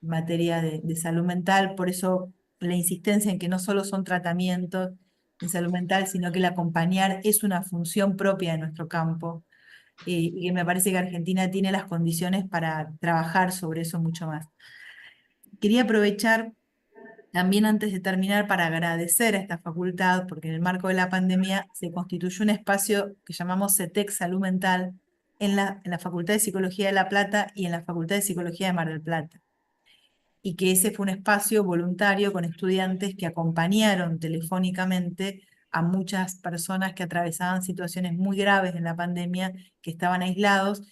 en materia de salud mental, por eso la insistencia en que no solo son tratamientos en salud mental, sino que el acompañar es una función propia de nuestro campo, y que me parece que Argentina tiene las condiciones para trabajar sobre eso mucho más. Quería aprovechar también antes de terminar para agradecer a esta facultad, porque en el marco de la pandemia se constituyó un espacio que llamamos CETEC Salud Mental en la Facultad de Psicología de La Plata y en la Facultad de Psicología de Mar del Plata. Y que ese fue un espacio voluntario con estudiantes que acompañaron telefónicamente a muchas personas que atravesaban situaciones muy graves en la pandemia, que estaban aislados,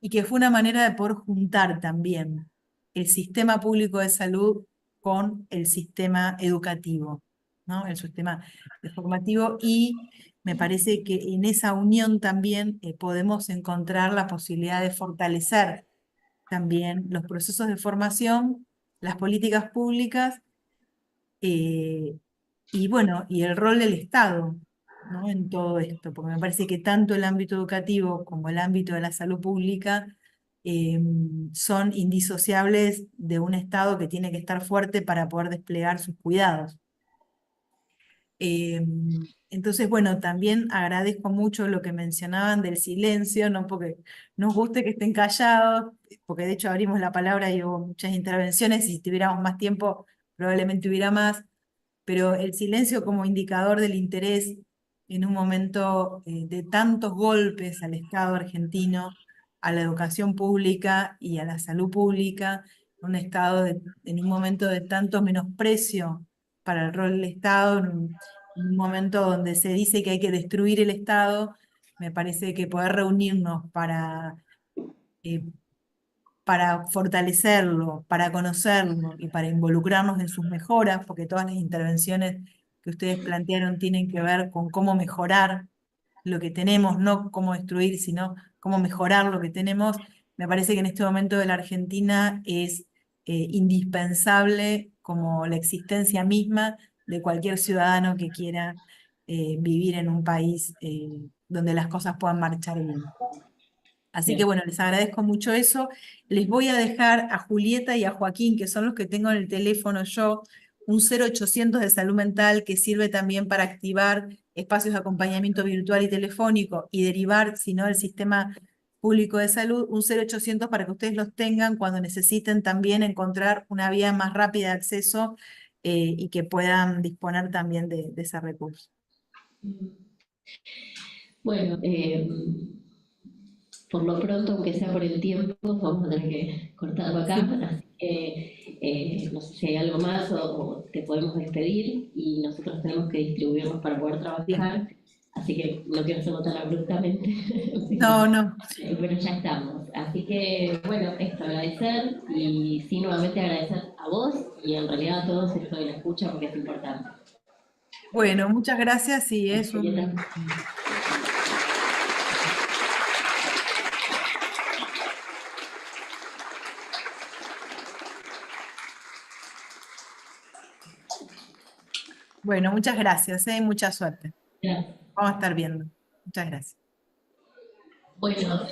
y que fue una manera de poder juntar también el sistema público de salud con el sistema educativo, ¿no? El sistema formativo, y me parece que en esa unión también podemos encontrar la posibilidad de fortalecer también los procesos de formación, las políticas públicas, y bueno, y el rol del Estado, ¿no? En todo esto, porque me parece que tanto el ámbito educativo como el ámbito de la salud pública son indisociables de un Estado que tiene que estar fuerte para poder desplegar sus cuidados. Entonces, bueno, también agradezco mucho lo que mencionaban del silencio, no porque nos guste que estén callados, porque de hecho abrimos la palabra y hubo muchas intervenciones, y si tuviéramos más tiempo probablemente hubiera más, pero el silencio como indicador del interés en un momento de tantos golpes al Estado argentino, a la educación pública y a la salud pública, un Estado en un momento de tanto menosprecio para el rol del Estado, en un momento donde se dice que hay que destruir el Estado. Me parece que poder reunirnos eh, para fortalecerlo, para conocerlo y para involucrarnos en sus mejoras, porque todas las intervenciones que ustedes plantearon tienen que ver con cómo mejorar lo que tenemos, no cómo destruir, sino cómo mejorar lo que tenemos. Me parece que en este momento de la Argentina es indispensable como la existencia misma de cualquier ciudadano que quiera vivir en un país donde las cosas puedan marchar bien. Así que Bien. bueno, les agradezco mucho eso. Les voy a dejar a Julieta y a Joaquín, que son los que tengo en el teléfono yo, un 0800 de salud mental que sirve también para activar espacios de acompañamiento virtual y telefónico y derivar, si no, del sistema público de salud, un 0800 para que ustedes los tengan cuando necesiten también encontrar una vía más rápida de acceso, y que puedan disponer también de ese recurso. Bueno, por lo pronto, aunque sea por el tiempo, vamos a tener que cortarlo acá. Así que no sé si hay algo más o te podemos despedir, y nosotros tenemos que distribuirnos para poder trabajar. Así que no quiero hacerlo tan abruptamente. No, no. Pero ya estamos. Así que, bueno, esto, agradecer, y sí, nuevamente agradecer a vos y en realidad a todos esto de la escucha, porque es importante. Bueno, muchas gracias y es un... Bueno, muchas gracias, mucha suerte. Gracias. Vamos a estar viendo. Muchas gracias. Bueno,